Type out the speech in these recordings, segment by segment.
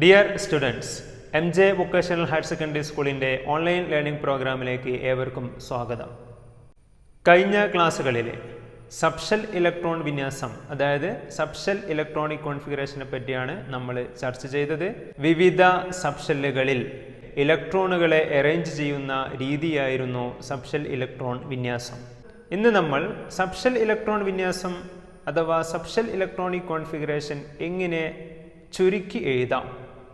Dear students, MJ vocational higher secondary സ്കൂളിൻ്റെ online learning പ്രോഗ്രാമിലേക്ക് ഏവർക്കും സ്വാഗതം. കഴിഞ്ഞ ക്ലാസ്സുകളിൽ സബ്ഷെൽ ഇലക്ട്രോൺ വിന്യാസം, അതായത് സബ്ഷെൽ ഇലക്ട്രോണിക് കോൺഫിഗറേഷനെ പറ്റിയാണ് നമ്മൾ ചർച്ച ചെയ്തത്. വിവിധ സബ്ഷെല്ലുകളിൽ ഇലക്ട്രോണുകളെ അറേഞ്ച് ചെയ്യുന്ന രീതിയായിരുന്നു സബ്ഷെൽ ഇലക്ട്രോൺ വിന്യാസം. ഇന്ന് നമ്മൾ സബ്ഷെൽ ഇലക്ട്രോൺ വിന്യാസം അഥവാ സബ്ഷെൽ ഇലക്ട്രോണിക് കോൺഫിഗറേഷൻ എങ്ങനെ ചുരുക്കി എഴുതാം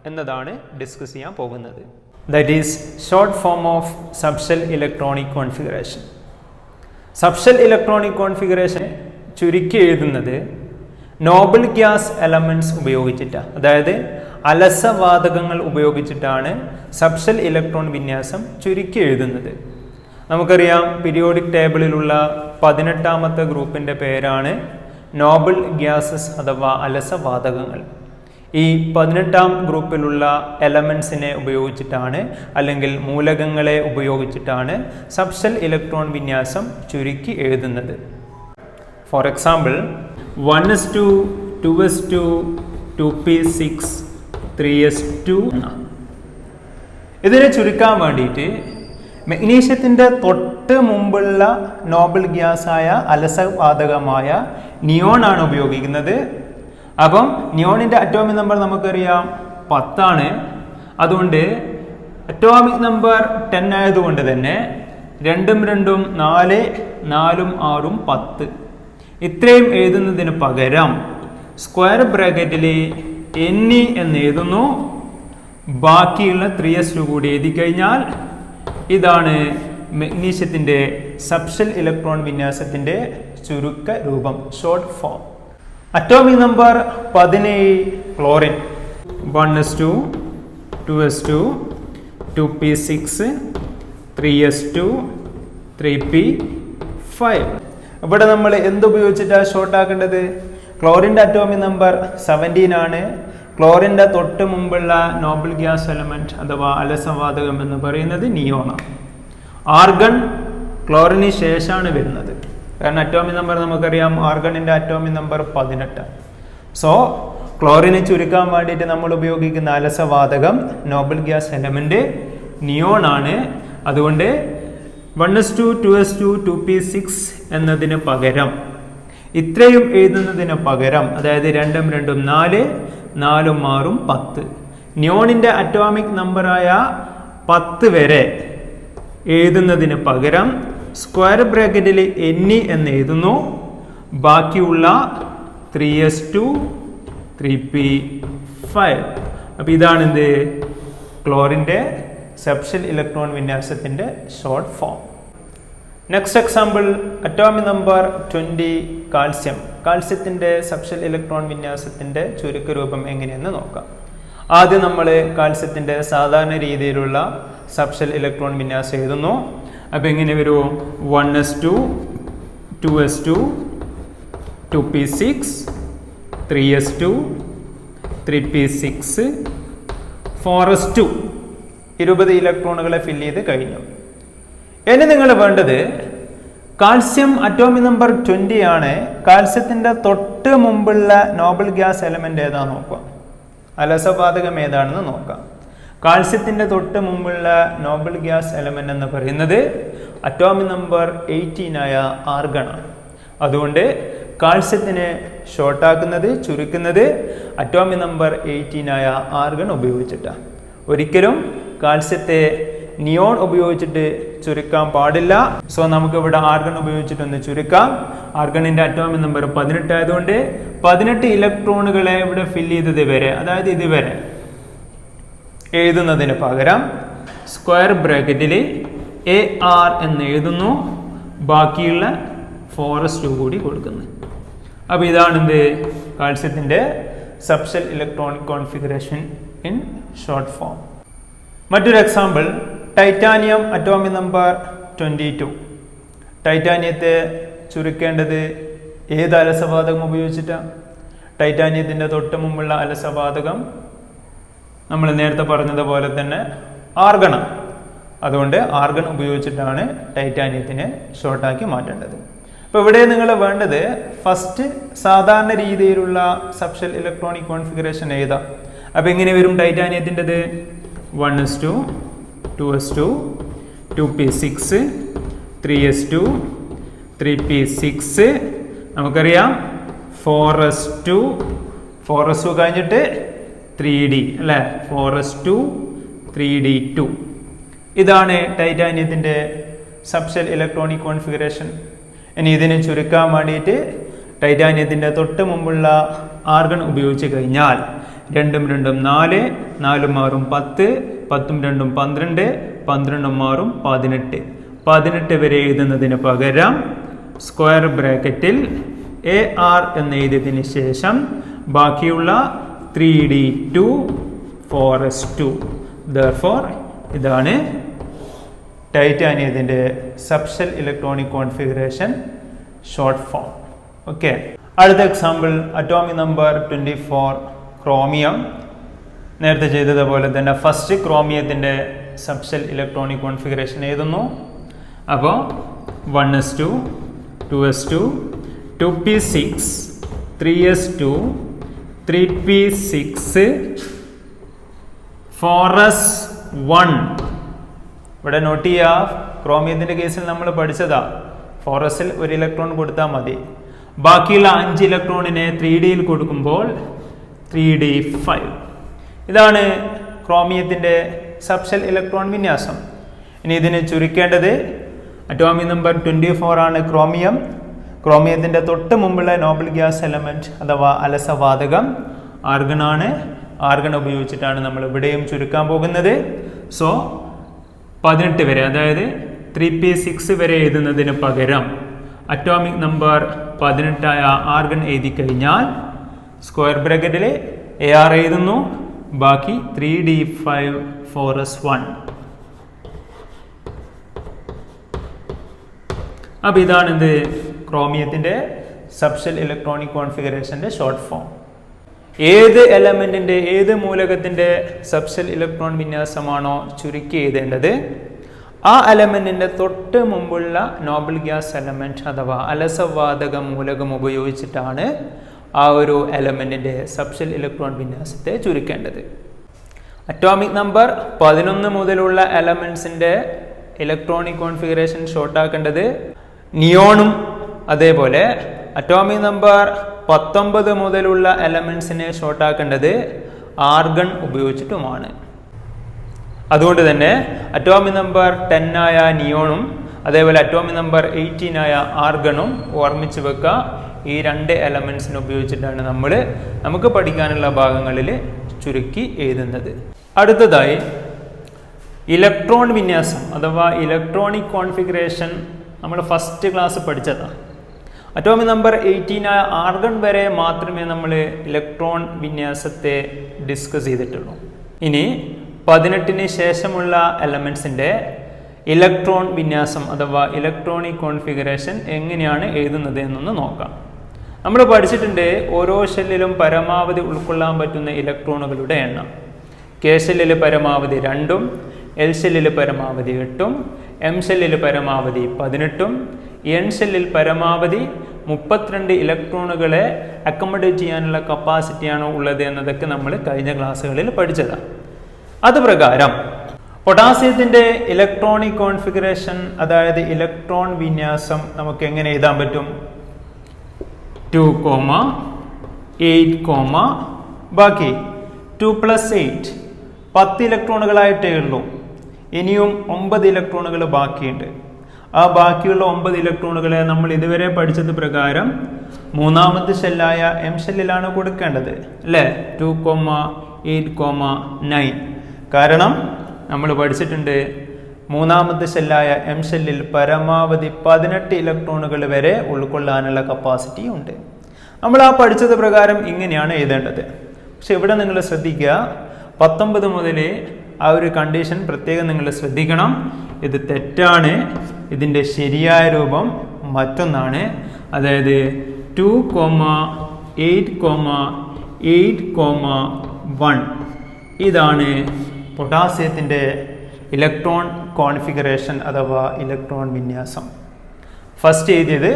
എന്നതാണ് ഡിസ്കസ് ചെയ്യാൻ പോകുന്നത്. That is short form of subshell electronic configuration. Subshell electronic configuration ചുരുക്കി എഴുതുന്നത് നോബിൾ ഗ്യാസ് എലമെൻറ്റ്സ് ഉപയോഗിച്ചിട്ടാണ്, അതായത് അലസവാതകങ്ങൾ ഉപയോഗിച്ചിട്ടാണ് സബ്ഷെൽ ഇലക്ട്രോൺ വിന്യാസം ചുരുക്കി എഴുതുന്നത്. നമുക്കറിയാം, പീരിയോഡിക് ടേബിളിലുള്ള 18ാമത്തെ ഗ്രൂപ്പിൻ്റെ പേരാണ് നോബിൾ ഗ്യാസസ് അഥവാ അലസവാതകങ്ങൾ. ഈ 18ാം ഗ്രൂപ്പിലുള്ള എലമെൻസിനെ ഉപയോഗിച്ചിട്ടാണ്, അല്ലെങ്കിൽ മൂലകങ്ങളെ ഉപയോഗിച്ചിട്ടാണ് സബ്ഷെൽ ഇലക്ട്രോൺ വിന്യാസം ചുരുക്കി എഴുതുന്നത്. For example 1s2, 2s2, 2p6, 3s2. ഇതിനെ ചുരുക്കാൻ വേണ്ടിയിട്ട് മഗ്നീഷ്യത്തിൻ്റെ തൊട്ട് മുമ്പുള്ള നോബിൾ ഗ്യാസായ അലസവാതകമായ നിയോൺ ആണ് ഉപയോഗിക്കുന്നത്. അപ്പം നിയോണിൻ്റെ അറ്റോമിക് നമ്പർ നമുക്കറിയാം 10 ആണ്. അതുകൊണ്ട് അറ്റോമിക് നമ്പർ 10 ആയതുകൊണ്ട് തന്നെ 2ഉം 2ഉം 4, 4ഉം 6ഉം 10. ഇത്രയും എഴുതുന്നതിന് പകരം സ്ക്വയർ ബ്രാക്കറ്റിൽ Ne എന്ന് എഴുതുന്നു. ബാക്കിയുള്ള 3s2 കൂടി എഴുതി കഴിഞ്ഞാൽ ഇതാണ് മഗ്നീഷ്യത്തിൻ്റെ സബ്ഷെൽ ഇലക്ട്രോൺ വിന്യാസത്തിൻ്റെ ചുരുക്ക രൂപം, short form. Atomic number 17 chlorine. 1s2, 2s2, 2p6, 3s2, 3p5. ഇവിടെ നമ്മൾ എന്തുപയോഗിച്ചിട്ടാണ് ഷോർട്ട് ആക്കേണ്ടത്? ക്ലോറിൻ്റെ അറ്റോമിക് നമ്പർ 17 ആണ്. ക്ലോറിൻ്റെ തൊട്ട് മുമ്പുള്ള നോബിൾ ഗ്യാസ് എലമെൻറ്റ് അഥവാ അലസവാതകം എന്ന് പറയുന്നത് നിയോണാണ്. ആർഗൺ ക്ലോറിന് ശേഷമാണ് വരുന്നത്. കാരണം അറ്റോമിക് നമ്പർ നമുക്കറിയാം, ആർഗണിൻ്റെ അറ്റോമിക് നമ്പർ 18. സോ ക്ലോറിനെ ചുരുക്കാൻ വേണ്ടിയിട്ട് നമ്മൾ ഉപയോഗിക്കുന്ന അലസവാതകം നോബിൾ ഗ്യാസ് എലമെൻറ്റ് നിയോൺ ആണ്. അതുകൊണ്ട് 1s2, 2s2, 2p6 എന്നതിന് പകരം, ഇത്രയും എഴുതുന്നതിന് പകരം, അതായത് 2ഉം 2ഉം 4, 4ഉം 6ഉം 10, നിയോണിൻ്റെ അറ്റോമിക് നമ്പറായ 10 വരെ എഴുതുന്നതിന് പകരം സ്ക്വയർ ബ്രാക്കറ്റിൽ Ne എന്ന് എഴുതുന്നു. ബാക്കിയുള്ള 3s2, 3p5. അപ്പോൾ ഇതാണ് എന്ത്? ക്ലോറിൻ്റെ സബ്ഷെൽ ഇലക്ട്രോൺ വിന്യാസത്തിൻ്റെ short form. Next example atomic number 20 calcium. കാൽസ്യത്തിൻ്റെ സബ്ഷെൽ ഇലക്ട്രോൺ വിന്യാസത്തിൻ്റെ ചുരുക്ക രൂപം എങ്ങനെയെന്ന് നോക്കാം. ആദ്യം നമ്മൾ കാൽസ്യത്തിൻ്റെ സാധാരണ രീതിയിലുള്ള സബ്ഷെൽ ഇലക്ട്രോൺ വിന്യാസം എഴുതുന്നു. അപ്പോൾ എങ്ങനെ വരും? 1s2, 2s2, 2p6, 3s2, 3p6, 4s2. 20 ഇലക്ട്രോണുകളെ fill ചെയ്ത് കഴിഞ്ഞു. ഇനി നിങ്ങൾ വേണ്ടത് കാൽസ്യം അറ്റോമിക് നമ്പർ 20 ആണ്. കാൽസ്യത്തിൻ്റെ തൊട്ട് മുമ്പുള്ള നോബിൾ ഗ്യാസ് എലമെൻ്റ് ഏതാണെന്ന് നോക്കാം, അലസവാതകം ഏതാണെന്ന് നോക്കാം. കാൽസ്യത്തിൻ്റെ തൊട്ട് മുമ്പുള്ള നോബിൾ ഗ്യാസ് എലമെൻ്റ് എന്ന് പറയുന്നത് അറ്റോമിക് നമ്പർ 18 ആയ ആർഗണാണ്. അതുകൊണ്ട് കാൽസ്യത്തിനെ ഷോർട്ടാക്കുന്നത്, ചുരുക്കുന്നത് അറ്റോമിക് നമ്പർ 18 ആയ ആർഗൺ ഉപയോഗിച്ചിട്ടാണ്. ഒരിക്കലും കാൽസ്യത്തെ നിയോൺ ഉപയോഗിച്ചിട്ട് ചുരുക്കാൻ പാടില്ല. സോ നമുക്കിവിടെ ആർഗൺ ഉപയോഗിച്ചിട്ടൊന്ന് ചുരുക്കാം. ആർഗണിൻ്റെ അറ്റോമിക് നമ്പർ 18 ആയതുകൊണ്ട് 18 ഇലക്ട്രോണുകളെ ഇവിടെ ഫില്ല് ചെയ്തത് വരെ, അതായത് ഇതുവരെ എഴുതുന്നതിന് പകരം സ്ക്വയർ ബ്രാക്കറ്റിൽ AR എന്ന് എഴുതുന്നു. ബാക്കിയുള്ള 4s2 കൂടി കൊടുക്കുന്നു. അപ്പോൾ ഇതാണ് എന്ത്? കാൽസ്യത്തിൻ്റെ subshell electronic configuration in short form. മറ്റൊരു എക്സാമ്പിൾ ടൈറ്റാനിയം അറ്റോമിക് നമ്പർ 22. ടൈറ്റാനിയത്തെ ചുരുക്കേണ്ടത് ഏത് അലസവാതകം ഉപയോഗിച്ചിട്ടാണ്? ടൈറ്റാനിയത്തിൻ്റെ തൊട്ട് മുമ്പുള്ള അലസവാതകം നമ്മൾ നേരത്തെ പറഞ്ഞതുപോലെ തന്നെ ആർഗൺ. അതുകൊണ്ട് ആർഗൺ ഉപയോഗിച്ചിട്ടാണ് ടൈറ്റാനിയത്തിനെ ഷോർട്ടാക്കി മാറ്റേണ്ടത്. അപ്പോൾ ഇവിടെ നിങ്ങൾ വേണ്ടത് ഫസ്റ്റ് സാധാരണ രീതിയിലുള്ള സബ്ഷെൽ ഇലക്ട്രോണിക് കോൺഫിഗറേഷൻ എഴുതാം. അപ്പോൾ എങ്ങനെ വരും ടൈറ്റാനിയത്തിൻ്റെത്? 1s2, 2s2, 2p6, 3s2, 3p6, നമുക്കറിയാം 4s2, 4s2 കഴിഞ്ഞിട്ട് 3d അല്ലേ, 4s2, 3d2. ഇതാണ് ടൈറ്റാനിയത്തിൻ്റെ സബ്ഷെൽ ഇലക്ട്രോണിക് കോൺഫിഗറേഷൻ. ഇനി ഇതിനെ ചുരുക്കാൻ വേണ്ടിയിട്ട് ടൈറ്റാനിയത്തിൻ്റെ തൊട്ട് മുമ്പുള്ള ആർഗൺ ഉപയോഗിച്ച് കഴിഞ്ഞാൽ 2 ഉം 2 ഉം 4, 4 ഉം 6 ഉം 10, 10 ഉം 2 ഉം 12, 12 ഉം 6 ഉം 18. 18 വരെ എഴുതുന്നതിന് പകരം സ്ക്വയർ ബ്രാക്കറ്റിൽ AR എന്ന് എഴുതിയതിന് ശേഷം ബാക്കിയുള്ള 3d2, 4s2. Therefore ഇതാണ് ടൈറ്റാനിയത്തിൻ്റെ subshell electronic configuration short form. Okay, അടുത്ത എക്സാമ്പിൾ അറ്റോമിക് നമ്പർ 24 ക്രോമിയം. നേരത്തെ ചെയ്തതുപോലെ തന്നെ ഫസ്റ്റ് ക്രോമിയത്തിൻ്റെ സബ്ഷെൽ ഇലക്ട്രോണിക് കോൺഫിഗറേഷൻ എഴുതുന്നു. അപ്പോൾ 1s2, 2s2, 2p6, 3s2, 3p6, 4s1. ഇവിടെ നോട്ട് ചെയ്യുക, ക്രോമിയത്തിൻ്റെ കേസിൽ നമ്മൾ പഠിച്ചതാ 4sൽ ഒരു ഇലക്ട്രോൺ കൊടുത്താൽ മതി. ബാക്കിയുള്ള 5 ഇലക്ട്രോണിനെ 3dയിൽ കൊടുക്കുമ്പോൾ 3d5. ഇതാണ് ക്രോമിയത്തിൻ്റെ സബ്ഷെൽ ഇലക്ട്രോൺ വിന്യാസം. ഇനി ഇതിനെ ചുരുക്കേണ്ടത് അറ്റോമിക് നമ്പർ 24 ആണ് ക്രോമിയം. ക്രോമിയത്തിൻ്റെ തൊട്ട് മുമ്പുള്ള നോബൽ ഗ്യാസ് എലമെൻറ്റ് അഥവാ അലസവാതകം ആർഗണാണ്. ആർഗൺ ഉപയോഗിച്ചിട്ടാണ് നമ്മൾ ഇവിടെയും ചുരുക്കാൻ പോകുന്നത്. സോ 18 വരെ, അതായത് 3p6 വരെ എഴുതുന്നതിന് പകരം അറ്റോമിക് നമ്പർ 18 ആർഗൺ എഴുതി കഴിഞ്ഞാൽ സ്ക്വയർ ബ്രാക്കറ്റിൽ AR എഴുതുന്നു, ബാക്കി 3d5, 4s1. അപ്പോൾ ഇതാണിത് ക്രോമിയത്തിൻ്റെ സബ്ഷെൽ ഇലക്ട്രോണിക് കോൺഫിഗറേഷൻ്റെ ഷോർട്ട് ഫോം. ഏത് എലമെൻറ്റിൻ്റെ ഏത് മൂലകത്തിൻ്റെ സബ്ഷെൽ ഇലക്ട്രോൺ വിന്യാസമാണോ ചുരുക്കി എഴുതേണ്ടത് ആ എലമെൻറ്റിൻ്റെ തൊട്ട് മുമ്പുള്ള നോബൽ ഗ്യാസ് എലമെൻറ്റ് അഥവാ അലസവാതക മൂലകം ഉപയോഗിച്ചിട്ടാണ് ആ ഒരു എലമെൻറ്റിൻ്റെ സബ്ഷെൽ ഇലക്ട്രോൺ വിന്യാസത്തെ ചുരുക്കേണ്ടത്. അറ്റോമിക് നമ്പർ 11 മുതലുള്ള എലമെൻറ്റ്സിൻ്റെ ഇലക്ട്രോണിക് കോൺഫിഗറേഷൻ ഷോർട്ടാക്കേണ്ടത് നിയോണും അതേപോലെ അറ്റോമിക് നമ്പർ 19 മുതലുള്ള എലമെൻറ്റ്സിനെ ഷോർട്ടാക്കേണ്ടത് ആർഗൺ ഉപയോഗിച്ചിട്ടുമാണ്. അതുകൊണ്ട് തന്നെ അറ്റോമിക് നമ്പർ 10 നിയോണും അതേപോലെ അറ്റോമിക് നമ്പർ 18 ആർഗണും ഓർമ്മിച്ച് വെക്കുക. ഈ 2 എലമെൻറ്റ്സിനെ ഉപയോഗിച്ചിട്ടാണ് നമുക്ക് പഠിക്കാനുള്ള ഭാഗങ്ങളിൽ ചുരുക്കി എഴുതുന്നത്. അടുത്തതായി ഇലക്ട്രോൺ വിന്യാസം അഥവാ ഇലക്ട്രോണിക് കോൺഫിഗറേഷൻ നമ്മൾ ഫസ്റ്റ് ക്ലാസ് പഠിച്ചതാണ്. അറ്റോമിക് നമ്പർ 18 ആർഗൺ വരെ മാത്രമേ നമ്മൾ ഇലക്ട്രോൺ വിന്യാസത്തെ ഡിസ്കസ് ചെയ്തിട്ടുള്ളൂ. ഇനി 18 ശേഷമുള്ള എലമെൻറ്റ്സിൻ്റെ ഇലക്ട്രോൺ വിന്യാസം അഥവാ ഇലക്ട്രോണിക് കോൺഫിഗറേഷൻ എങ്ങനെയാണ് എഴുതുന്നത് എന്നൊന്ന് നോക്കാം. നമ്മൾ പഠിച്ചിട്ടുണ്ട് ഓരോ ഷെല്ലിലും പരമാവധി ഉൾക്കൊള്ളാൻ പറ്റുന്ന ഇലക്ട്രോണുകളുടെ എണ്ണം. കെ ഷെല്ലിൽ പരമാവധി 2, എൽ ഷെല്ലിൽ പരമാവധി 8, എം ഷെല്ലിൽ പരമാവധി 18, എൻ ഷെല്ലിൽ പരമാവധി 32 ഇലക്ട്രോണുകളെ അക്കോമഡേറ്റ് ചെയ്യാനുള്ള കപ്പാസിറ്റിയാണ് ഉള്ളത് എന്നതൊക്കെ നമ്മൾ കഴിഞ്ഞ ക്ലാസ്സുകളിൽ പഠിച്ചതാണ്. അതുപ്രകാരം പൊട്ടാസ്യത്തിൻ്റെ ഇലക്ട്രോണിക് കോൺഫിഗറേഷൻ അതായത് ഇലക്ട്രോൺ വിന്യാസം നമുക്ക് എങ്ങനെ എഴുതാൻ പറ്റും? 2, 8, ബാക്കി 2 + 8 10 ഇലക്ട്രോണുകളായിട്ടേ ഉള്ളൂ. ഇനിയും 9 ഇലക്ട്രോണുകൾ ബാക്കിയുണ്ട്. ആ ബാക്കിയുള്ള 9 ഇലക്ട്രോണുകളെ നമ്മൾ ഇതുവരെ പഠിച്ചത് പ്രകാരം മൂന്നാമത്തെ ഷെല്ലായ എം ഷെല്ലിലാണ് കൊടുക്കേണ്ടത് അല്ലേ? 2, 8, 9. കാരണം നമ്മൾ പഠിച്ചിട്ടുണ്ട് മൂന്നാമത്തെ ഷെല്ലായ എം ഷെല്ലിൽ പരമാവധി 18 ഇലക്ട്രോണുകൾ വരെ ഉൾക്കൊള്ളാനുള്ള കപ്പാസിറ്റി ഉണ്ട്. നമ്മൾ ആ പഠിച്ചത് പ്രകാരം ഇങ്ങനെയാണ് എഴുതേണ്ടത്. പക്ഷെ ഇവിടെ നിങ്ങൾ ശ്രദ്ധിക്കുക, 19 മുതൽ ആ ഒരു കണ്ടീഷൻ പ്രത്യേകം നിങ്ങൾ ശ്രദ്ധിക്കണം. ഇത് തെറ്റാണ്. ഇതിൻ്റെ ശരിയായ രൂപം മറ്റൊന്നാണ്. അതായത് 2, 8, 8, 1. ഇതാണ് പൊട്ടാസ്യത്തിൻ്റെ ഇലക്ട്രോൺ കോൺഫിഗറേഷൻ അഥവാ ഇലക്ട്രോൺ വിന്യാസം. ഫസ്റ്റ് എഴുതിയത്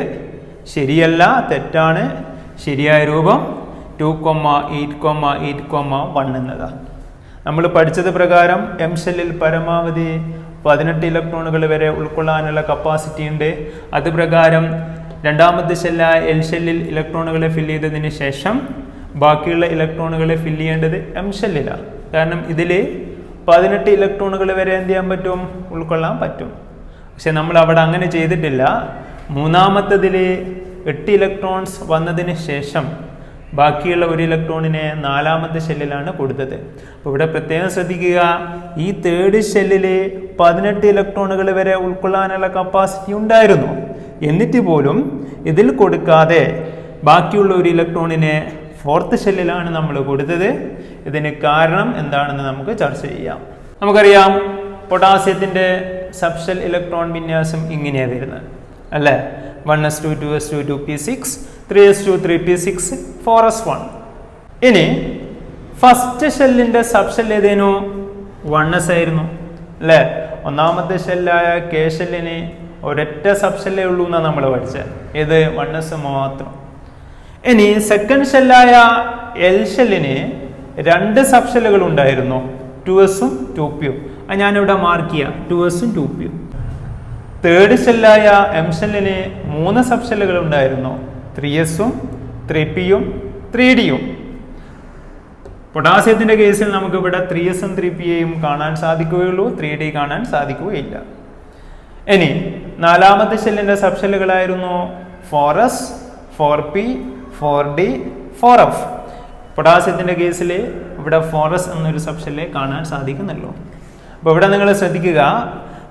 ശരിയല്ല, തെറ്റാണ്. ശരിയായ രൂപം 2,8,8,1 എന്നതാണ്. നമ്മൾ പഠിച്ചത് പ്രകാരം എം ഷെല്ലിൽ പരമാവധി 18 ഇലക്ട്രോണുകൾ വരെ ഉൾക്കൊള്ളാനുള്ള കപ്പാസിറ്റി ഉണ്ട്. അത് പ്രകാരം രണ്ടാമത്തെ ഷെല്ലായ എൽ ഷെല്ലിൽ ഇലക്ട്രോണുകളെ ഫില്ല് ചെയ്തതിന് ശേഷം ബാക്കിയുള്ള ഇലക്ട്രോണുകളെ ഫില്ല് ചെയ്യേണ്ടത് എം ഷെല്ലിലാണ്. കാരണം ഇതിൽ 18 ഇലക്ട്രോണുകൾ വരെ എന്ത് ചെയ്യാൻ പറ്റും, ഉൾക്കൊള്ളാൻ പറ്റും. പക്ഷെ നമ്മൾ അവിടെ അങ്ങനെ ചെയ്തിട്ടില്ല. മൂന്നാമത്തതിൽ 8 ഇലക്ട്രോൺസ് വന്നതിന് ശേഷം ബാക്കിയുള്ള 1 ഇലക്ട്രോണിനെ നാലാമത്തെ ഷെല്ലിലാണ് കൊടുത്തത്. അപ്പോൾ ഇവിടെ പ്രത്യേകം ശ്രദ്ധിക്കുക, ഈ തേർഡ് ഷെല്ലിൽ 18 ഇലക്ട്രോണുകൾ വരെ ഉൾക്കൊള്ളാനുള്ള കപ്പാസിറ്റി ഉണ്ടായിരുന്നു. എന്നിട്ട് പോലും ഇതിൽ കൊടുക്കാതെ ബാക്കിയുള്ള 1 ഇലക്ട്രോണിനെ ഫോർത്ത് ഷെല്ലിലാണ് നമ്മൾ കൊടുത്തത്. ഇതിന് കാരണം എന്താണെന്ന് നമുക്ക് ചർച്ച ചെയ്യാം. നമുക്കറിയാം പൊട്ടാസ്യത്തിൻ്റെ സബ്ഷെൽ ഇലക്ട്രോൺ വിന്യാസം ഇങ്ങനെയാണ് വരുന്നത് അല്ലേ. 1s2 2s2 2p6 3s2 3p6 4s1. ഇനി ഫസ്റ്റ് ഷെല്ലിൻ്റെ സബ്ഷെൽ ഏതേനു? 1s ആയിരുന്നു അല്ലേ. ഒന്നാമത്തെ ഷെല്ലായ കെ ഷെല്ലിന് ഒരൊറ്റ സബ്ഷെല്ലേ ഉള്ളൂ എന്നാണ് നമ്മൾ പഠിച്ചത്. ഇത് 1s മാത്രം. ഇനി സെക്കൻഡ് ഷെല്ലായ എൽ ഷെല്ലിന് 2 സബ്ഷെല്ലുകൾ ഉണ്ടായിരുന്നു, 2s-ഉം 2p-യും. അത് ഞാനിവിടെ മാർക്ക് ചെയ്യാം, 2s-ഉം 2p-യും. തേർഡ് ഷെല്ലായ എം ഷെല്ലിന് 3 സബ്ഷെല്ലുകൾ ഉണ്ടായിരുന്നു, 3s-ഉം 3p-യും 3d-യും. പൊട്ടാസ്യത്തിന്റെ കേസിൽ നമുക്ക് ഇവിടെ 3s-ഉം 3p-യും കാണാൻ സാധിക്കുകയുള്ളൂ, 3d കാണാൻ സാധിക്കുകയില്ല. ഇനി നാലാമത്തെ ഷെല്ലിന്റെ സബ്ഷെല്ലുകളായിരുന്നു 4s 4p 4d 4f. പൊട്ടാസ്യത്തിന്റെ കേസിൽ ഇവിടെ 4s എന്നൊരു സബ്ഷെല്ല് കാണാൻ സാധിക്കുന്നുള്ളൂ. അപ്പോൾ ഇവിടെ നിങ്ങൾ ശ്രദ്ധിക്കുക,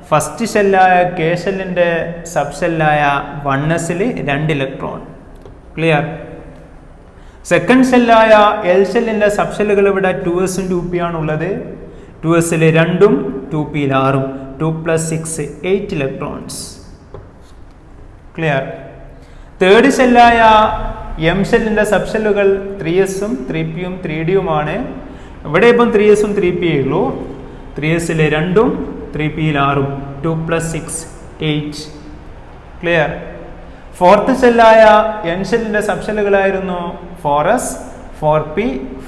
ഫസ്റ്റ് ഷെല്ലായ കെ ഷെല്ലിന്റെ സബ്ഷെല്ലായ 1s-ൽ 2 ഇലക്ട്രോൺ, ക്ലിയർ. സെക്കൻഡ് ഷെല്ലായ എൽ ഷെല്ലിന്റെ സബ്ഷെല്ലുകൾ ഇവിടെ 2s-ഉം 2p-യും ആണുള്ളത്. 2s-ൽ 2-ഉം 2p-ൽ 6-ഉം 2 + 6 8 ഇലക്ട്രോൺസ്, ക്ലിയർ. തേർഡ് ഷെല്ലായ എം ഷെല്ലിന്റെ സബ്ഷെല്ലുകൾ 3s-ഉം 3p-യും 3d-യുമാണ്. ഇവിടെ ഇപ്പം 3s-ഉം 3p-യേ ഉള്ളൂ. 3s-ൽ 2-ഉം 3p-ൽ 6-ഉം 2 + 6 8, ക്ലിയർ. ഫോർത്ത് ഷെല്ലായ എൻ ഷെല്ലിന്റെ സബ്ഷെല്ലുകളായിരുന്നു 4s 4p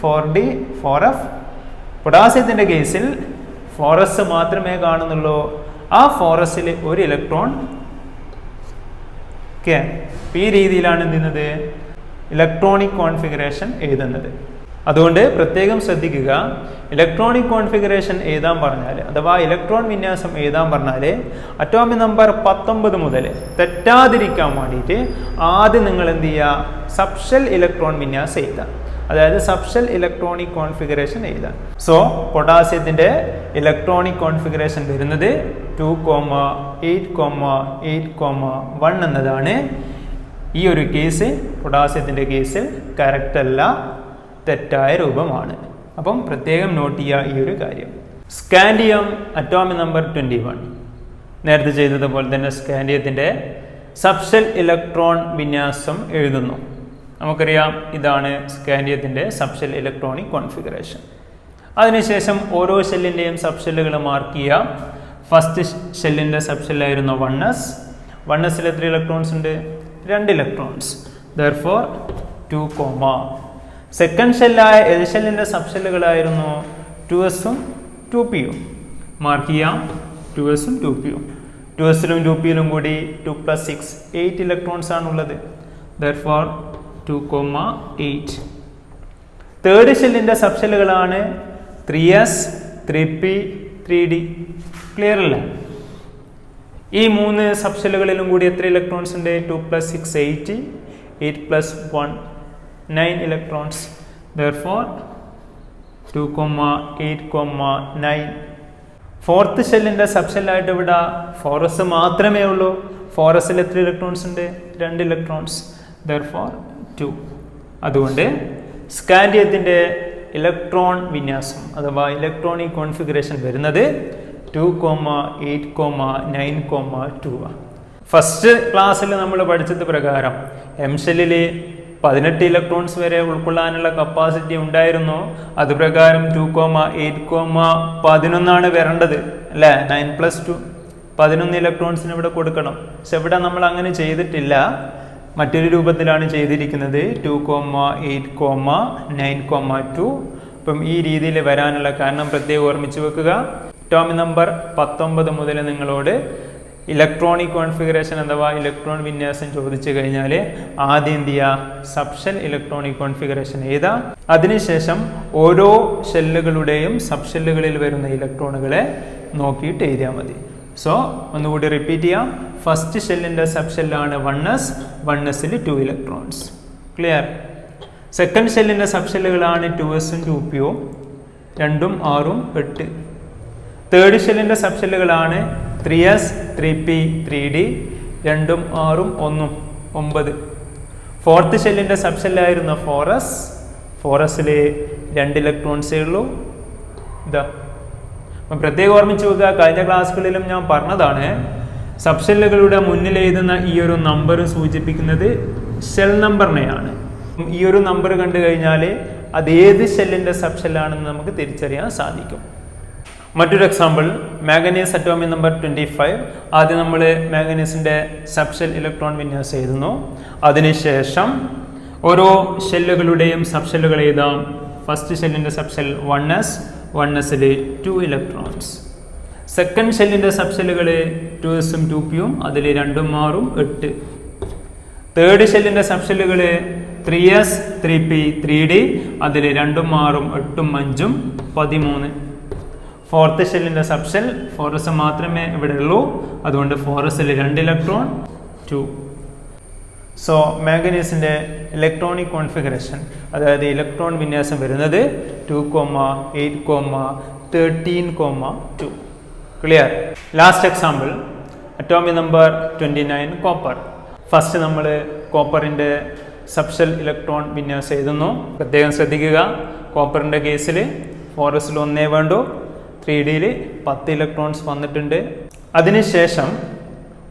4d 4f. പൊട്ടാസ്യത്തിന്റെ കേസിൽ 4s മാത്രമേ കാണുന്നുള്ളൂ. ആ 4s-ൽ 1 ഇലക്ട്രോൺ. ഓക്കെ, ഈ രീതിയിലാണ് എന്തുന്നത്, ഇലക്ട്രോണിക് കോൺഫിഗറേഷൻ എഴുതുന്നത്. അതുകൊണ്ട് പ്രത്യേകം ശ്രദ്ധിക്കുക, ഇലക്ട്രോണിക് കോൺഫിഗറേഷൻ എഴുതാൻ പറഞ്ഞാൽ അഥവാ ഇലക്ട്രോൺ വിന്യാസം എഴുതാൻ പറഞ്ഞാൽ അറ്റോമിക് നമ്പർ 19 മുതൽ തെറ്റാതിരിക്കാൻ വേണ്ടിയിട്ട് ആദ്യം നിങ്ങൾ എന്ത് ചെയ്യുക, സബ്ഷെൽ ഇലക്ട്രോൺ വിന്യാസം എഴുതാം. അതായത് സബ്ഷെൽ ഇലക്ട്രോണിക് കോൺഫിഗറേഷൻ എഴുതാം. സോ പൊട്ടാസ്യത്തിന്റെ ഇലക്ട്രോണിക് കോൺഫിഗറേഷൻ വരുന്നത് 2,8,8,1 എന്നതാണ്. ഈ ഒരു കേസ് പൊട്ടാസ്യത്തിന്റെ കേസിൽ കറക്റ്റ് അല്ല, തെറ്റായ രൂപമാണ്. അപ്പം പ്രത്യേകം നോട്ട് ചെയ്യുക ഈ ഒരു കാര്യം. Scandium atomic number 21. നേരത്തെ ചെയ്തതുപോലെ തന്നെ സ്കാൻഡിയത്തിന്റെ സബ്ഷെൽ ഇലക്ട്രോൺ വിന്യാസം എഴുതുന്നു. നമുക്കറിയാം ഇതാണ് സ്കാൻഡിയത്തിന്റെ സബ്ഷെൽ ഇലക്ട്രോണിക് കോൺഫിഗറേഷൻ. അതിനുശേഷം ഓരോ ഷെല്ലിന്റെയും സബ്ഷെല്ലുകൾ മാർക്ക് ചെയ്യുക. ഫസ്റ്റ് ഷെല്ലിന്റെ സബ്ഷെല്ലായിരുന്നു 1s. 1s-ൽ എത്ര ഇലക്ട്രോൺസ് ഉണ്ട്? 2 ഇലക്ട്രോൺസ്. ദെർഫോർ 2, സെക്കൻഡ് ഷെല്ലായ എൽ ഷെല്ലിന്റെ സബ്ഷെല്ലുകളായിരുന്നു 2s-ഉം 2p-യും. മാർക്ക് ചെയ്യാം, 2s-ഉം 2p-യും. 2s-ലും 2p-യിലും കൂടി 2 + 6 8 ഇലക്ട്രോൺസ് ആണുള്ളത്. ദെർഫോർ 2,8. തേർഡ് ഷെല്ലിന്റെ സബ്ഷെല്ലുകളാണ് 3s 3p 3d, ക്ലിയർ അല്ലേ? ഈ 3 സബ്ഷെല്ലുകളിലും കൂടി എത്ര ഇലക്ട്രോൺസ് ഉണ്ട്? 2 + 6 8, 8 + 1 9 ഇലക്ട്രോൺസ്. Therefore 2,8,9. ഫോർത്ത് ഷെല്ലിന്റെ സബ്ഷെല്ലായിട്ട് ഇവിടെ 4s മാത്രമേ ഉള്ളൂ. 4s-ൽ എത്ര ഇലക്ട്രോൺസ് ഉണ്ട്? 2 ഇലക്ട്രോൺസ്. Therefore 2. അതുകൊണ്ട് സ്കാൻഡിയത്തിന്റെ ഇലക്ട്രോൺ വിന്യാസം അഥവാ ഇലക്ട്രോണിക് കോൺഫിഗറേഷൻ വരുന്നത് 2,8,9,2. ഫസ്റ്റ് ക്ലാസ്സിൽ നമ്മൾ പഠിച്ചത് പ്രകാരം എം ഷെല്ലിൽ 18 ഇലക്ട്രോൺസ് വരെ ഉൾക്കൊള്ളാനുള്ള കപ്പാസിറ്റി ഉണ്ടായിരുന്നു. അത് പ്രകാരം 2,8,11 വരേണ്ടത് അല്ലേ? 9 + 2 11 ഇലക്ട്രോൺസിന് ഇവിടെ കൊടുക്കണം. പക്ഷെ ഇവിടെ നമ്മൾ അങ്ങനെ ചെയ്തിട്ടില്ല. മറ്റൊരു രൂപത്തിലാണ് ചെയ്തിരിക്കുന്നത് 2,8,9,2. അപ്പം ഈ രീതിയിൽ വരാനുള്ള കാരണം പ്രത്യേകം ഓർമ്മിച്ച് വെക്കുക. അറ്റോമിക് നമ്പർ 19 മുതൽ നിങ്ങളോട് ഇലക്ട്രോണിക് കോൺഫിഗറേഷൻ അഥവാ ഇലക്ട്രോൺ വിന്യാസം ചോദിച്ചു കഴിഞ്ഞാൽ ആദ്യം എന്ത് ചെയ്യുക, സബ്ഷെൽ ഇലക്ട്രോണിക് കോൺഫിഗറേഷൻ എഴുതാം. അതിനുശേഷം ഓരോ ഷെല്ലുകളുടെയും സബ്ഷെല്ലുകളിൽ വരുന്ന ഇലക്ട്രോണുകളെ നോക്കിയിട്ട് എഴുതിയാൽ മതി. സോ ഒന്നുകൂടി റിപ്പീറ്റ് ചെയ്യാം. ഫസ്റ്റ് ഷെല്ലിൻ്റെ സബ്ഷെല്ലാണ് 1s, 1sൽ 2 ഇലക്ട്രോൺസ്. ക്ലിയർ? സെക്കൻഡ് ഷെല്ലിൻ്റെ സബ്ഷെല്ലുകളാണ് 2s-ഉം 2p-യും, 2-ഉം 6-ഉം 8. തേർഡ് ഷെല്ലിൻ്റെ സബ്ഷെല്ലുകളാണ് 3s, 3p, 3d, 2-ഉം 6-ഉം 1-ഉം 9. ഫോർത്ത് ഷെല്ലിൻ്റെ സബ്ഷെല്ലായിരുന്ന 4s, 4sൽ 2 ഇലക്ട്രോൺസേ ഉള്ളൂ. ഇതാ അപ്പം പ്രത്യേകം ഓർമ്മിച്ച് വെക്കുക. കഴിഞ്ഞ ക്ലാസ്സുകളിലും ഞാൻ പറഞ്ഞതാണ്, സബ്ഷെല്ലുകളുടെ മുന്നിൽ എഴുതുന്ന ഈ ഒരു നമ്പർ സൂചിപ്പിക്കുന്നത് ഷെൽ നമ്പറിനെയാണ്. ഈ ഒരു നമ്പർ കണ്ടു കഴിഞ്ഞാൽ അത് ഏത് ഷെല്ലിൻ്റെ സബ്ഷെല്ലാണെന്ന് നമുക്ക് തിരിച്ചറിയാൻ സാധിക്കും. മറ്റൊരു എക്സാമ്പിൾ, മാംഗനീസ് അറ്റോമിക് നമ്പർ 25. ആദ്യം നമ്മൾ മാംഗനീസിൻ്റെ സബ്ഷെൽ ഇലക്ട്രോൺ വിന്യാസം എഴുതുന്നു. അതിനുശേഷം ഓരോ ഷെല്ലുകളുടെയും സബ്ഷെല്ലുകൾ എഴുതാം. ഫസ്റ്റ് ഷെല്ലിൻ്റെ സബ്ഷെൽ 1s, 1sൽ 2 ഇലക്ട്രോൺസ്. സെക്കൻഡ് ഷെല്ലിൻ്റെ സബ്ഷെല്ലുകൾ 2s-ഉം 2p-യും, അതിൽ 2-ഉം 6-ഉം 8. തേർഡ് ഷെല്ലിൻ്റെ സബ്ഷെല്ലുകൾ 3s, 3p, 3d, അതിൽ 2-ഉം 6-ഉം 8-ഉം 5-ഉം 13. ഫോർത്ത് ഷെല്ലിൻ്റെ സബ്ഷെൽ 4s മാത്രമേ ഇവിടെ ഉള്ളൂ, അതുകൊണ്ട് 4sൽ 2 ഇലക്ട്രോൺ 2. സോ മാംഗനീസിൻ്റെ ഇലക്ട്രോണിക് കോൺഫിഗറേഷൻ, അതായത് ഇലക്ട്രോൺ വിന്യാസം വരുന്നത് 2,8,13,2. Clear? Last example, atomic number 29 copper. First നമ്മൾ കോപ്പറിൻ്റെ സബ്ഷെൽ ഇലക്ട്രോൺ വിന്യാസം എഴുതുന്നു. പ്രത്യേകം ശ്രദ്ധിക്കുക, കോപ്പറിൻ്റെ കേസിൽ 4sൽ 1 വേണ്ടു, 3dയിൽ 10 ഇലക്ട്രോൺസ് വന്നിട്ടുണ്ട്. അതിനുശേഷം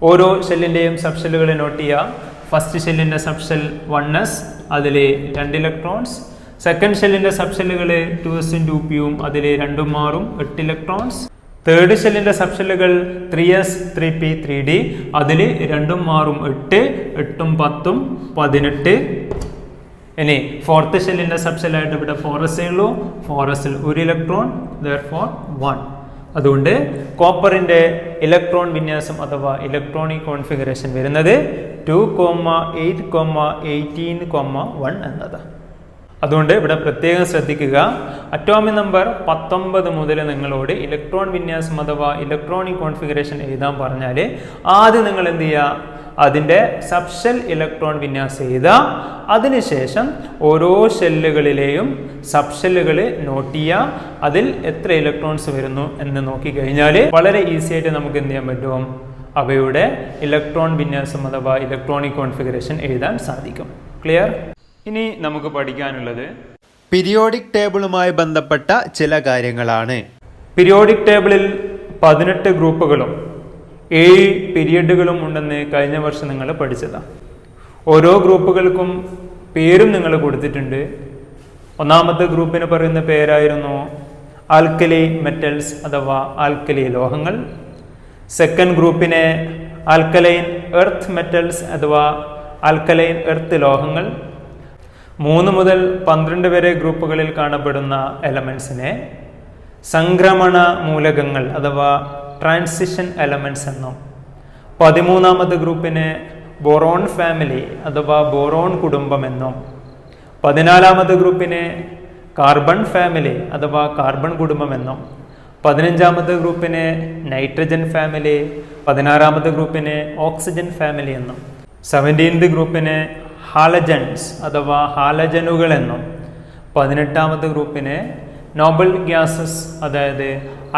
ഓരോ ഷെല്ലിൻ്റെയും സബ്ഷെല്ലുകൾ നോട്ട് ചെയ്യുക. ഫസ്റ്റ് ഷെല്ലിൻ്റെ സബ്ഷെൽ 1s, അതിൽ 2 ഇലക്ട്രോൺസ്. സെക്കൻഡ് ഷെല്ലിൻ്റെ സബ്ഷെല്ലുകൾ 2s-ഉം 2p-യും, അതിൽ 2-ഉം 6-ഉം 8 electrons. Third ഷെല്ലിൻ്റെ സബ്ഷെല്ലുകൾ 3s, 3p, 3d, അതിൽ 2-ഉം 6-ഉം 8, 8-ഉം 10-ഉം 18. ഇനി ഫോർത്ത് ഷെല്ലിൻ്റെ സബ്ഷെല്ലായിട്ട് ഇവിടെ 4s ഉള്ളൂ, 4sൽ 1 ഇലക്ട്രോൺ, therefore 1. അതുകൊണ്ട് കോപ്പറിൻ്റെ ഇലക്ട്രോൺ വിന്യാസം അഥവാ ഇലക്ട്രോണിക് കോൺഫിഗറേഷൻ വരുന്നത് 2,8,18,1 എന്നത്. അതുകൊണ്ട് ഇവിടെ പ്രത്യേകം ശ്രദ്ധിക്കുക, അറ്റോമിക് നമ്പർ 19 മുതൽ നിങ്ങളോട് ഇലക്ട്രോൺ വിന്യാസം അഥവാ ഇലക്ട്രോണിക് കോൺഫിഗറേഷൻ എഴുതാൻ പറഞ്ഞാൽ ആദ്യം നിങ്ങൾ എന്ത് ചെയ്യുക, അതിൻ്റെ സബ്ഷെൽ ഇലക്ട്രോൺ വിന്യാസം എഴുതുക. അതിനുശേഷം ഓരോ ഷെല്ലുകളിലെയും സബ്ഷെല്ലുകൾ നോട്ട് ചെയ്യുക. അതിൽ എത്ര ഇലക്ട്രോൺസ് വരുന്നു എന്ന് നോക്കിക്കഴിഞ്ഞാൽ വളരെ ഈസി ആയിട്ട് നമുക്ക് എന്ത് ചെയ്യാൻ പറ്റും, അവയുടെ ഇലക്ട്രോൺ വിന്യാസം അഥവാ ഇലക്ട്രോണിക് കോൺഫിഗറേഷൻ എഴുതാൻ സാധിക്കും. ക്ലിയർ? ഇനി നമുക്ക് പഠിക്കാനുള്ളത് പീരിയോഡിക് ടേബിളുമായി ബന്ധപ്പെട്ട ചില കാര്യങ്ങളാണ്. പീരിയോഡിക് ടേബിളിൽ 18 ഗ്രൂപ്പുകളും 7 പീരിയഡുകളും ഉണ്ടെന്ന് കഴിഞ്ഞ വർഷം നിങ്ങൾ പഠിച്ചതാണ്. ഓരോ ഗ്രൂപ്പുകൾക്കും പേരും നിങ്ങൾ കൊടുത്തിട്ടുണ്ട്. ഒന്നാമത്തെ ഗ്രൂപ്പിന് പറയുന്ന പേരായിരുന്നു ആൽക്കലി മെറ്റൽസ് അഥവാ ആൽക്കലി ലോഹങ്ങൾ. സെക്കൻഡ് ഗ്രൂപ്പിനെ ആൽക്കലൈൻ എർത്ത് മെറ്റൽസ് അഥവാ ആൽക്കലൈൻ എർത്ത് ലോഹങ്ങൾ. 3 മുതൽ 12 വരെ ഗ്രൂപ്പുകളിൽ കാണപ്പെടുന്ന എലമെൻസിനെ സംക്രമണ മൂലകങ്ങൾ അഥവാ ട്രാൻസിഷൻ എലമെൻറ്റ്സ് എന്നും 13ാമത്തെ ഗ്രൂപ്പിനെ ബോറോൺ ഫാമിലി അഥവാ ബോറോൺ കുടുംബം എന്നും 14ാമത്തെ ഗ്രൂപ്പിനെ കാർബൺ ഫാമിലി അഥവാ കാർബൺ കുടുംബം എന്നും 15ാമത്തെ ഗ്രൂപ്പിനെ നൈട്രജൻ ഫാമിലി, 16ാമത്തെ ഗ്രൂപ്പിനെ ഓക്സിജൻ ഫാമിലി എന്നും 17th ഗ്രൂപ്പിനെ ഹാലജൻസ് അഥവാ ഹാലജനുകൾ എന്നും 18ാമത്തെ ഗ്രൂപ്പിനെ നോബൽ ഗ്യാസസ് അതായത്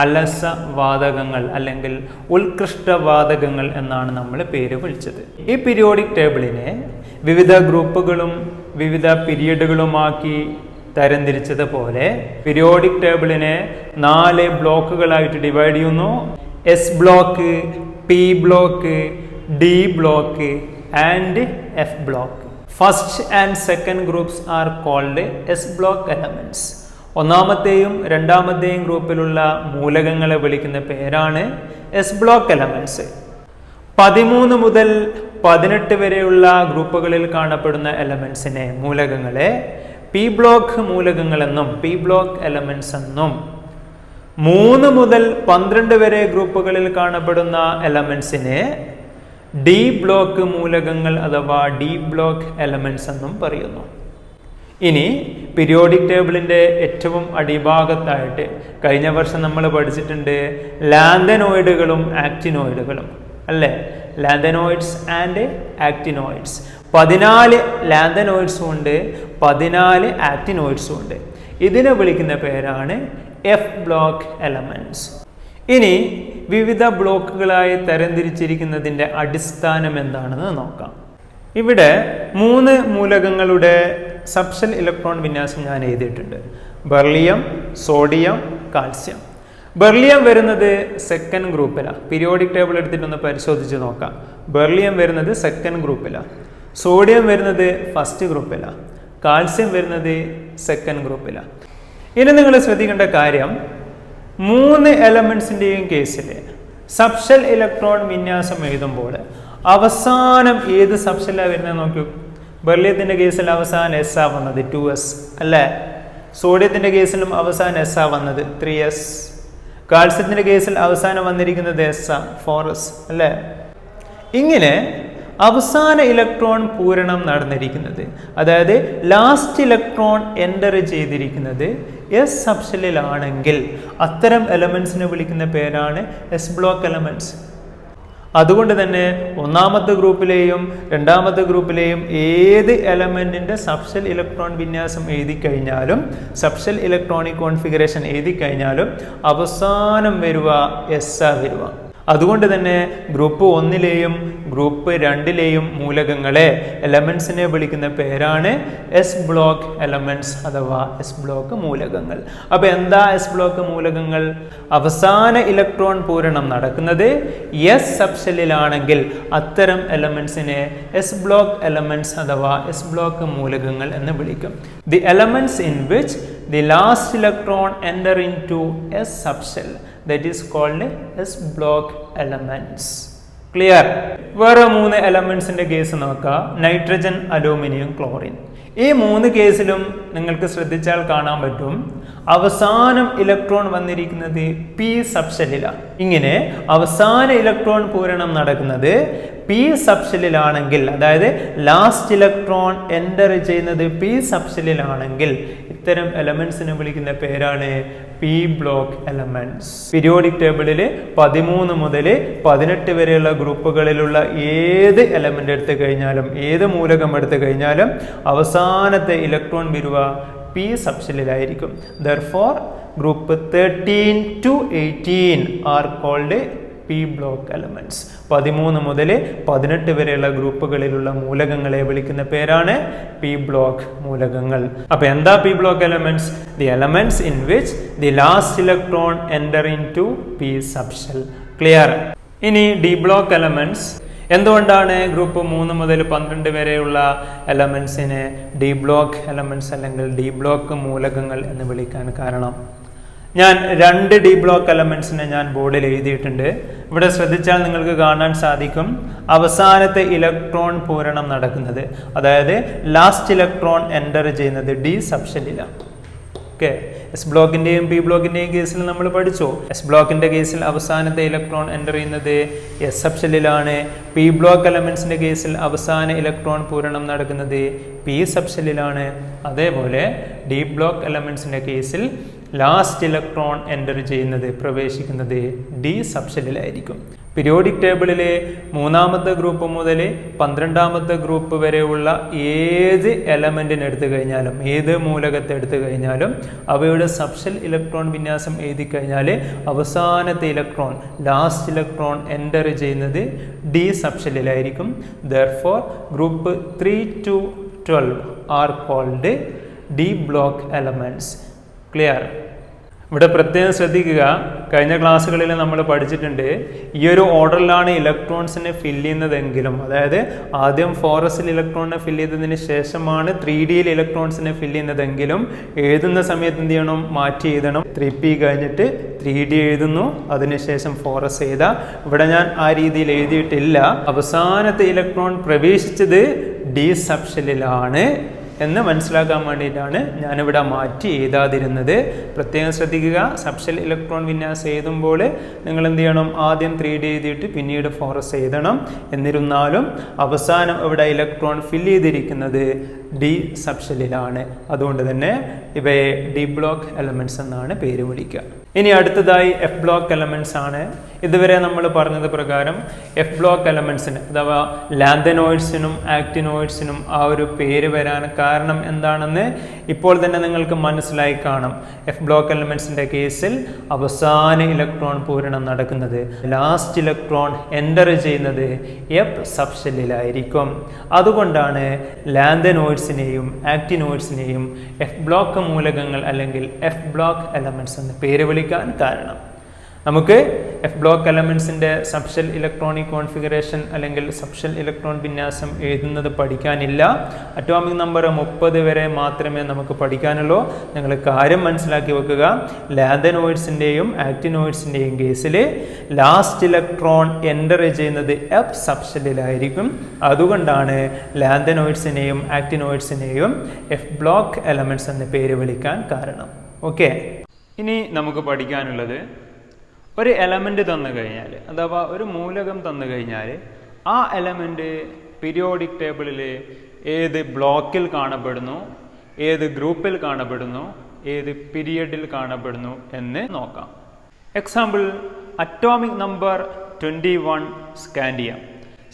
അലസ വാതകങ്ങൾ അല്ലെങ്കിൽ ഉത്കൃഷ്ടവാതകങ്ങൾ എന്നാണ് നമ്മൾ പേര് വിളിച്ചത്. ഈ പീരിയോഡിക് ടേബിളിനെ വിവിധ ഗ്രൂപ്പുകളും വിവിധ പീരിയഡുകളുമാക്കി തരംതിരിച്ചതുപോലെ പീരിയോഡിക് ടേബിളിനെ 4 ബ്ലോക്കുകളായിട്ട് ഡിവൈഡ് ചെയ്യുന്നു. S block, P block, D block and F block. First and second groups are called S block elements. ഒന്നാമത്തെയും രണ്ടാമത്തെയും ഗ്രൂപ്പിലുള്ള മൂലകങ്ങളെ വിളിക്കുന്ന പേരാണ് എസ് ബ്ലോക്ക് എലമെന്റ്സ്. 13 മുതൽ 18 വരെയുള്ള ഗ്രൂപ്പുകളിൽ കാണപ്പെടുന്ന എലമെന്റ്സിനെ, മൂലകങ്ങളെ പി ബ്ലോക്ക് മൂലകങ്ങളെന്നും പി ബ്ലോക്ക് എലമെന്റ്സ് എന്നും 3 മുതൽ 12 വരെ ഗ്രൂപ്പുകളിൽ കാണപ്പെടുന്ന എലമെന്റ്സിനെ ഡി ബ്ലോക്ക് മൂലകങ്ങൾ അഥവാ ഡി ബ്ലോക്ക് എലമെന്റ്സ് എന്നും പറയുന്നു. ഇനി പീരിയോഡിക് ടേബിളിന്റെ ഏറ്റവും അടിഭാഗത്തായിട്ട് കഴിഞ്ഞ വർഷം നമ്മൾ പഠിച്ചിട്ടുണ്ട് ലാന്തനോയിഡുകളും ആക്റ്റിനോയിഡുകളും അല്ലേ? Lanthanoids and ആക്റ്റിനോയിഡ്സ്. 14 ലാന്തനോയിഡ്സും ഉണ്ട്, 14 ആക്റ്റിനോയിഡ്സും ഉണ്ട്. ഇതിനെ വിളിക്കുന്ന പേരാണ് എഫ് ബ്ലോക്ക് എലമെന്റ്സ്. ഇനി വിവിധ ബ്ലോക്കുകളായി തരംതിരിച്ചിരിക്കുന്നതിൻ്റെ അടിസ്ഥാനം എന്താണെന്ന് നോക്കാം. ഇവിടെ 3 മൂലകങ്ങളുടെ സബ്ഷെൽ ഇലക്ട്രോൺ വിന്യാസം ഞാൻ എഴുതിയിട്ടുണ്ട്. Beryllium, sodium, calcium. ബെർലിയം വരുന്നത് സെക്കൻഡ് ഗ്രൂപ്പിലാണ്. പീരിയോഡിക് ടേബിൾ എടുത്തിട്ടൊന്ന് പരിശോധിച്ച് നോക്കാം. ബെർലിയം വരുന്നത് സെക്കൻഡ് ഗ്രൂപ്പിലാണ്, സോഡിയം വരുന്നത് ഫസ്റ്റ് ഗ്രൂപ്പിലാണ്, കാൽസ്യം വരുന്നത് സെക്കൻഡ് ഗ്രൂപ്പിലാണ്. ഇനി നിങ്ങൾ ശ്രദ്ധിക്കേണ്ട കാര്യം, 3 എലമെന്റ്സിൻ്റെയും കേസിൽ സബ്ഷെൽ ഇലക്ട്രോൺ വിന്യാസം എഴുതുമ്പോൾ അവസാനം ഏത് സബ്ഷെല്ലാണ് വരുന്നത് നോക്കൂ. ബെർലിയത്തിൻ്റെ കേസിൽ അവസാനം എസ് ആ വന്നത് 2s അല്ലേ? സോഡിയത്തിൻ്റെ കേസിലും അവസാനം എസ് ആ വന്നത് 3s. കാൽസ്യത്തിൻ്റെ കേസിൽ അവസാനം വന്നിരിക്കുന്നത് എസ് ആ 4s അല്ലേ? ഇങ്ങനെ അവസാന ഇലക്ട്രോൺ പൂരണം നടന്നിരിക്കുന്നത്, അതായത് ലാസ്റ്റ് ഇലക്ട്രോൺ എൻ്റർ ചെയ്തിരിക്കുന്നത് എസ് സബ്ഷെല്ലിലാണെങ്കിൽ അത്തരം എലമെന്റ്സിനെ വിളിക്കുന്ന പേരാണ് എസ് ബ്ലോക്ക് എലമെന്റ്സ്. അതുകൊണ്ട് തന്നെ ഒന്നാമത്തെ ഗ്രൂപ്പിലെയും രണ്ടാമത്തെ ഗ്രൂപ്പിലെയും ഏത് എലമെന്റിന്റെ സബ്ഷെൽ ഇലക്ട്രോൺ വിന്യാസം എഴുതി കഴിഞ്ഞാലും, സബ്ഷെൽ ഇലക്ട്രോണിക് കോൺഫിഗറേഷൻ എഴുതി കഴിഞ്ഞാലും അവസാനം വരുക എസ് ആ വരുക. അതുകൊണ്ട് തന്നെ ഗ്രൂപ്പ് 1ലെയും ഗ്രൂപ്പ് 2ലെയും മൂലകങ്ങളെ എലമെന്റ്സിനെ വിളിക്കുന്ന പേരാണ് എസ് ബ്ലോക്ക് എലമെന്റ്സ് അഥവാ എസ് ബ്ലോക്ക് മൂലകങ്ങൾ. അപ്പൊ എന്താ എസ് ബ്ലോക്ക് മൂലകങ്ങൾ? അവസാന ഇലക്ട്രോൺ പൂരണം നടക്കുന്നത് എസ് സബ്ഷെല്ലിലാണെങ്കിൽ അത്തരം എലമെന്റ്സിനെ എസ് ബ്ലോക്ക് എലമെന്റ്സ് അഥവാ എസ് ബ്ലോക്ക് മൂലകങ്ങൾ എന്ന് വിളിക്കും. The elements in which the last electron enter into S subshell, that is called S block elements. Clear? വേറെ 3 എലമെന്റ്സിന്റെ കേസ് നോക്കാം. Nitrogen, aluminium, chlorine. ഈ 3 കേസിലും നിങ്ങൾക്ക് ശ്രദ്ധിച്ചാൽ കാണാൻ പറ്റും അവസാനം ഇലക്ട്രോൺ വന്നിരിക്കുന്നത് പി സബ്ഷെല്ലിലാണ്. ഇങ്ങനെ അവസാന ഇലക്ട്രോൺ പൂരണം നടക്കുന്നത് പി സബ്ഷെല്ലിലാണെങ്കിൽ, അതായത് ലാസ്റ്റ് ഇലക്ട്രോൺ എൻ്റർ ചെയ്യുന്നത് പി സബ്ഷെല്ലിലാണെങ്കിൽ ഇത്തരം എലമെന്റ്സിനെ വിളിക്കുന്ന പേരാണ് പി ബ്ലോക്ക് എലമെന്റ്സ്. പീരിയോഡിക് ടേബിളിൽ 13 മുതൽ 18 വരെയുള്ള ഗ്രൂപ്പുകളിലുള്ള ഏത് എലമെന്റ് എടുത്തു കഴിഞ്ഞാലും, ഏത് മൂലകം എടുത്തു കഴിഞ്ഞാലും അവസാനത്തെ ഇലക്ട്രോൺ വരുക പി സബ്ഷെല്ലിലായിരിക്കും. Therefore, group 13 to 18 are called P block elements. 13 മുതൽ 18 വരെയുള്ള ഗ്രൂപ്പുകളിലുള്ള മൂലകങ്ങളെ വിളിക്കുന്ന പേരാണ് പി ബ്ലോക്ക് മൂലകങ്ങൾ. അപ്പൊ എന്താ P block elements? The elements in which the last electron enter into P subshell. Clear? ഇനി ഡി ബ്ലോക്ക് എലമെന്റ്സ്. എന്തുകൊണ്ടാണ് ഗ്രൂപ്പ് 3 മുതൽ 12 വരെയുള്ള എലമെന്റ്സിനെ ഡി ബ്ലോക്ക് എലമെന്റ്സ് അല്ലെങ്കിൽ ഡി ബ്ലോക്ക് മൂലകങ്ങൾ എന്ന് വിളിക്കാൻ കാരണം? ഞാൻ 2 ഡി ബ്ലോക്ക് എലമെന്റ്സിനെ ഞാൻ ബോർഡിൽ എഴുതിയിട്ടുണ്ട്. ഇവിടെ ശ്രദ്ധിച്ചാൽ നിങ്ങൾക്ക് കാണാൻ സാധിക്കും അവസാനത്തെ ഇലക്ട്രോൺ പൂരണം നടക്കുന്നത്, അതായത് ലാസ്റ്റ് ഇലക്ട്രോൺ എൻ്റർ ചെയ്യുന്നത് ഡി സബ്ഷെല്ലിലാണ്. ഓക്കെ, എസ് ബ്ലോക്കിന്റെയും പി ബ്ലോക്കിന്റെയും കേസിൽ നമ്മൾ പഠിച്ചു. എസ് ബ്ലോക്കിന്റെ കേസിൽ അവസാനത്തെ ഇലക്ട്രോൺ എൻ്റർ ചെയ്യുന്നത് എസ് സബ്ഷെല്ലിലാണ്. പി ബ്ലോക്ക് എലമെന്റ്സിന്റെ കേസിൽ അവസാന ഇലക്ട്രോൺ പൂരണം നടക്കുന്നത് പി സബ്ഷെല്ലിലാണ്. അതേപോലെ ഡി ബ്ലോക്ക് എലമെന്റ്സിന്റെ കേസിൽ ലാസ്റ്റ് ഇലക്ട്രോൺ എൻ്റർ ചെയ്യുന്നത്, പ്രവേശിക്കുന്നത് ഡി സബ്ഷെല്ലിലായിരിക്കും. പീരിയോഡിക് ടേബിളിലെ 3ാമത്തെ ഗ്രൂപ്പ് മുതൽ 12ാമത്തെ ഗ്രൂപ്പ് വരെയുള്ള ഏത് എലമെന്റിനെ എടുത്തു കഴിഞ്ഞാലും, ഏത് മൂലകത്തെ എടുത്തു കഴിഞ്ഞാലും അവയുടെ സബ്ഷെൽ ഇലക്ട്രോൺ വിന്യാസം എഴുതി കഴിഞ്ഞാൽ അവസാനത്തെ ഇലക്ട്രോൺ, ലാസ്റ്റ് ഇലക്ട്രോൺ എൻ്റർ ചെയ്യുന്നത് D സബ്ഷെല്ലിലായിരിക്കും. Therefore, group 3 to 12 are called D block elements. Clear? ഇവിടെ പ്രത്യേകം ശ്രദ്ധിക്കുക, കഴിഞ്ഞ ക്ലാസ്സുകളിൽ നമ്മൾ പഠിച്ചിട്ടുണ്ട് ഈ ഒരു ഓർഡറിലാണ് ഇലക്ട്രോൺസിനെ ഫില്ല് ചെയ്യുന്നതെങ്കിലും, അതായത് ആദ്യം 4sൽ ഇലക്ട്രോണിനെ ഫില്ല് ചെയ്തതിന് ശേഷമാണ് 3Dയിൽ ഇലക്ട്രോൺസിനെ ഫില്ല് ചെയ്യുന്നതെങ്കിലും എഴുതുന്ന സമയത്ത് എന്ത് ചെയ്യണം, മാറ്റി എഴുതണം. 3p കഴിഞ്ഞിട്ട് 3D എഴുതുന്നു, അതിനുശേഷം 4s എഴുതുക. ഇവിടെ ഞാൻ ആ രീതിയിൽ എഴുതിയിട്ടില്ല. അവസാനത്തെ ഇലക്ട്രോൺ പ്രവേശിച്ചത് ഡി സബ്ഷെല്ലിലാണ് എന്ന് മനസ്സിലാക്കാൻ വേണ്ടിയിട്ടാണ് ഞാനിവിടെ മാറ്റി എഴുതാതിരുന്നത്. പ്രത്യേകം ശ്രദ്ധിക്കുക, സബ്ഷെൽ ഇലക്ട്രോൺ വിന്യാസം എഴുതുമ്പോൾ നിങ്ങൾ എന്ത് ചെയ്യണം, ആദ്യം 3D എഴുതിയിട്ട് പിന്നീട് 4s എഴുതണം. എന്നിരുന്നാലും അവസാനം ഇവിടെ ഇലക്ട്രോൺ ഫില്ല് ചെയ്തിരിക്കുന്നത് ഡി സബ്ഷെല്ലിലാണ്. അതുകൊണ്ട് തന്നെ ഇവയെ ഡി ബ്ലോക്ക് എലമെന്റ്സ് എന്നാണ് പേര് വിളിക്കുക. ഇനി അടുത്തതായി എഫ് ബ്ലോക്ക് എലമെന്റ്സ് ആണ്. ഇതുവരെ നമ്മൾ പറഞ്ഞത് പ്രകാരം എഫ് ബ്ലോക്ക് എലമെന്റ്സിന് അഥവാ ലാന്തനോയിഡ്സിനും ആക്ടിനോയിഡ്സിനും ആ ഒരു പേര് വരാൻ കാരണം എന്താണെന്ന് ഇപ്പോൾ തന്നെ നിങ്ങൾക്ക് മനസ്സിലായി കാണും. എഫ് ബ്ലോക്ക് എലമെന്റ്സിന്റെ കേസിൽ അവസാന ഇലക്ട്രോൺ പൂരണം നടക്കുന്നത്, ലാസ്റ്റ് ഇലക്ട്രോൺ എൻ്റർ ചെയ്യുന്നത് എഫ് സബ്ഷെല്ലിലായിരിക്കും. അതുകൊണ്ടാണ് ലാന്തനോയിഡ്സിനെയും ആക്ടിനോയിഡ്സിനെയും എഫ് ബ്ലോക്ക് മൂലകങ്ങൾ അല്ലെങ്കിൽ എഫ് ബ്ലോക്ക് എലമെന്റ്സ് എന്ന് പേര് വിളിക്കാൻ കാരണം. നമുക്ക് എഫ് ബ്ലോക്ക് എലമെന്റ്സിന്റെ സബ്ഷെൽ ഇലക്ട്രോണിക് കോൺഫിഗറേഷൻ അല്ലെങ്കിൽ സബ്ഷെൽ ഇലക്ട്രോൺ വിന്യാസം എഴുതുന്നത് പഠിക്കാനില്ല. അറ്റോമിക് നമ്പർ 30 വരെ മാത്രമേ നമുക്ക് പഠിക്കാനുള്ളൂ. നിങ്ങൾ കാര്യം മനസ്സിലാക്കി വെക്കുക, ലാന്തനോയിഡ്സിന്റെയും ആക്ടിനോയിഡ്സിന്റെയും കേസിൽ ലാസ്റ്റ് ഇലക്ട്രോൺ എൻ്റർ ചെയ്യുന്നത് എഫ് സബ്ഷെല്ലിലായിരിക്കും. അതുകൊണ്ടാണ് ലാന്തനോയിഡ്സിനെയും ആക്ടിനോയിഡ്സിനെയും എഫ് ബ്ലോക്ക് എലമെന്റ്സ് എന്ന് പേര് വിളിക്കാൻ കാരണം. ഓക്കെ, ഇനി നമുക്ക് പഠിക്കാനുള്ളത്, ഒരു എലമെന്റ് തന്നു കഴിഞ്ഞാൽ അഥവാ ഒരു മൂലകം തന്നു കഴിഞ്ഞാൽ ആ എലമെന്റ് പീരിയോഡിക് ടേബിളിൽ ഏത് ബ്ലോക്കിൽ കാണപ്പെടുന്നു, ഏത് ഗ്രൂപ്പിൽ കാണപ്പെടുന്നു, ഏത് പീരിയഡിൽ കാണപ്പെടുന്നു എന്ന് നോക്കാം. Example, atomic number 21 scandium.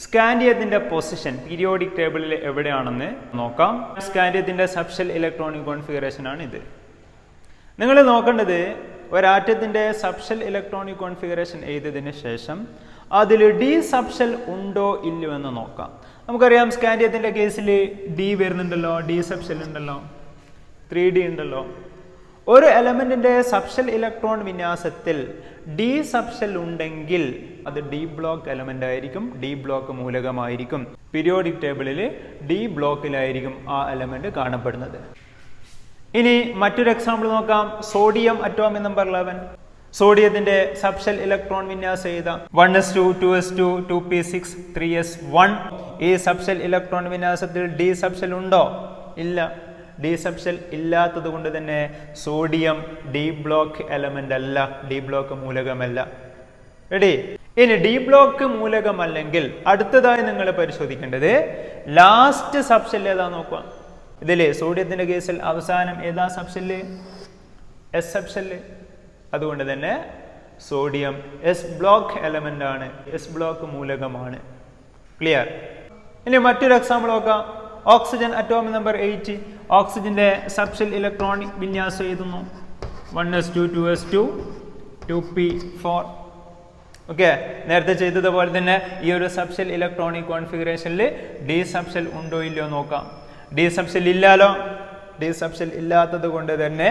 സ്കാൻഡിയത്തിന്റെ പൊസിഷൻ പീരിയോഡിക് ടേബിളിൽ എവിടെയാണെന്ന് നോക്കാം. സ്കാൻഡിയത്തിന്റെ സബ്ഷെൽ ഇലക്ട്രോണിക് കോൺഫിഗറേഷൻ ആണ് ഇത്. നിങ്ങൾ നോക്കേണ്ടത്, ഒരാറ്റത്തിന്റെ സബ്ഷെൽ ഇലക്ട്രോണിക് കോൺഫിഗറേഷൻ എഴുതിയതിന് ശേഷം അതിൽ ഡി സബ്ഷെൽ ഉണ്ടോ ഇല്ലയോ എന്ന് നോക്കാം. നമുക്കറിയാം സ്കാൻഡിയത്തിന്റെ കേസിൽ ഡി വരുന്നുണ്ടല്ലോ, ഡി സബ്ഷെൽ ഉണ്ടല്ലോ, 3D ഉണ്ടല്ലോ. ഒരു എലമെന്റിന്റെ സബ്ഷെൽ ഇലക്ട്രോൺ വിന്യാസത്തിൽ ഡി സബ്ഷെൽ ഉണ്ടെങ്കിൽ അത് ഡി ബ്ലോക്ക് എലമെന്റ് ആയിരിക്കും, ഡി ബ്ലോക്ക് മൂലകമായിരിക്കും. പീരിയോഡിക് ടേബിളിൽ ഡി ബ്ലോക്കിലായിരിക്കും ആ എലമെന്റ് കാണപ്പെടുന്നത്. ഇനി മറ്റൊരു എക്സാമ്പിൾ നോക്കാം. Sodium atomic number 11. സോഡിയത്തിന്റെ സബ്ഷെൽ ഇലക്ട്രോൺ വിന്യാസം എഴുതാം. 1s2 2s2 2p6 3s1. ഈ സബ്ഷെൽ ഇലക്ട്രോൺ വിന്യാസത്തിൽ ഡി സബ്ഷെൽ ഉണ്ടോ? ഇല്ല. ഡി സബ്ഷെൽ ഇല്ലാത്തത് കൊണ്ട് തന്നെ സോഡിയം ഡി ബ്ലോക്ക് എലമെന്റ് അല്ല, ഡി ബ്ലോക്ക് മൂലകമല്ല. റെഡി? ഇനി ഡി ബ്ലോക്ക് മൂലകമല്ലെങ്കിൽ അടുത്തതായി നിങ്ങൾ പരിശോധിക്കേണ്ടത് ലാസ്റ്റ് സബ്ഷെൽ ഏതാ നോക്കുക. ഇതിലെ സോഡിയത്തിന്റെ കേസിൽ അവസാനം ഏതാ സബ്ഷെല്ല്? S subshell. അതുകൊണ്ട് തന്നെ സോഡിയം എസ് ബ്ലോക്ക് എലമെന്റ് ആണ്, എസ് ബ്ലോക്ക് മൂലകമാണ്. ക്ലിയർ? ഇനി മറ്റൊരു എക്സാമ്പിൾ നോക്കാം. Oxygen atomic number 8. ഓക്സിജന്റെ സബ്ഷെൽ ഇലക്ട്രോണിക് വിന്യാസം എഴുതുന്നു. 1s2 2s2 2p4. ഓക്കെ, നേരത്തെ ചെയ്തതുപോലെ തന്നെ ഈ ഒരു സബ്ഷെൽ ഇലക്ട്രോണിക് കോൺഫിഗറേഷനിൽ ഡി സബ്ഷെൽ ഉണ്ടോ ഇല്ലയോ നോക്കാം. ഡി സബ്ഷെൽ ഇല്ലാലോ. ഡി സബ്ഷെൽ ഇല്ലാത്തത് കൊണ്ട് തന്നെ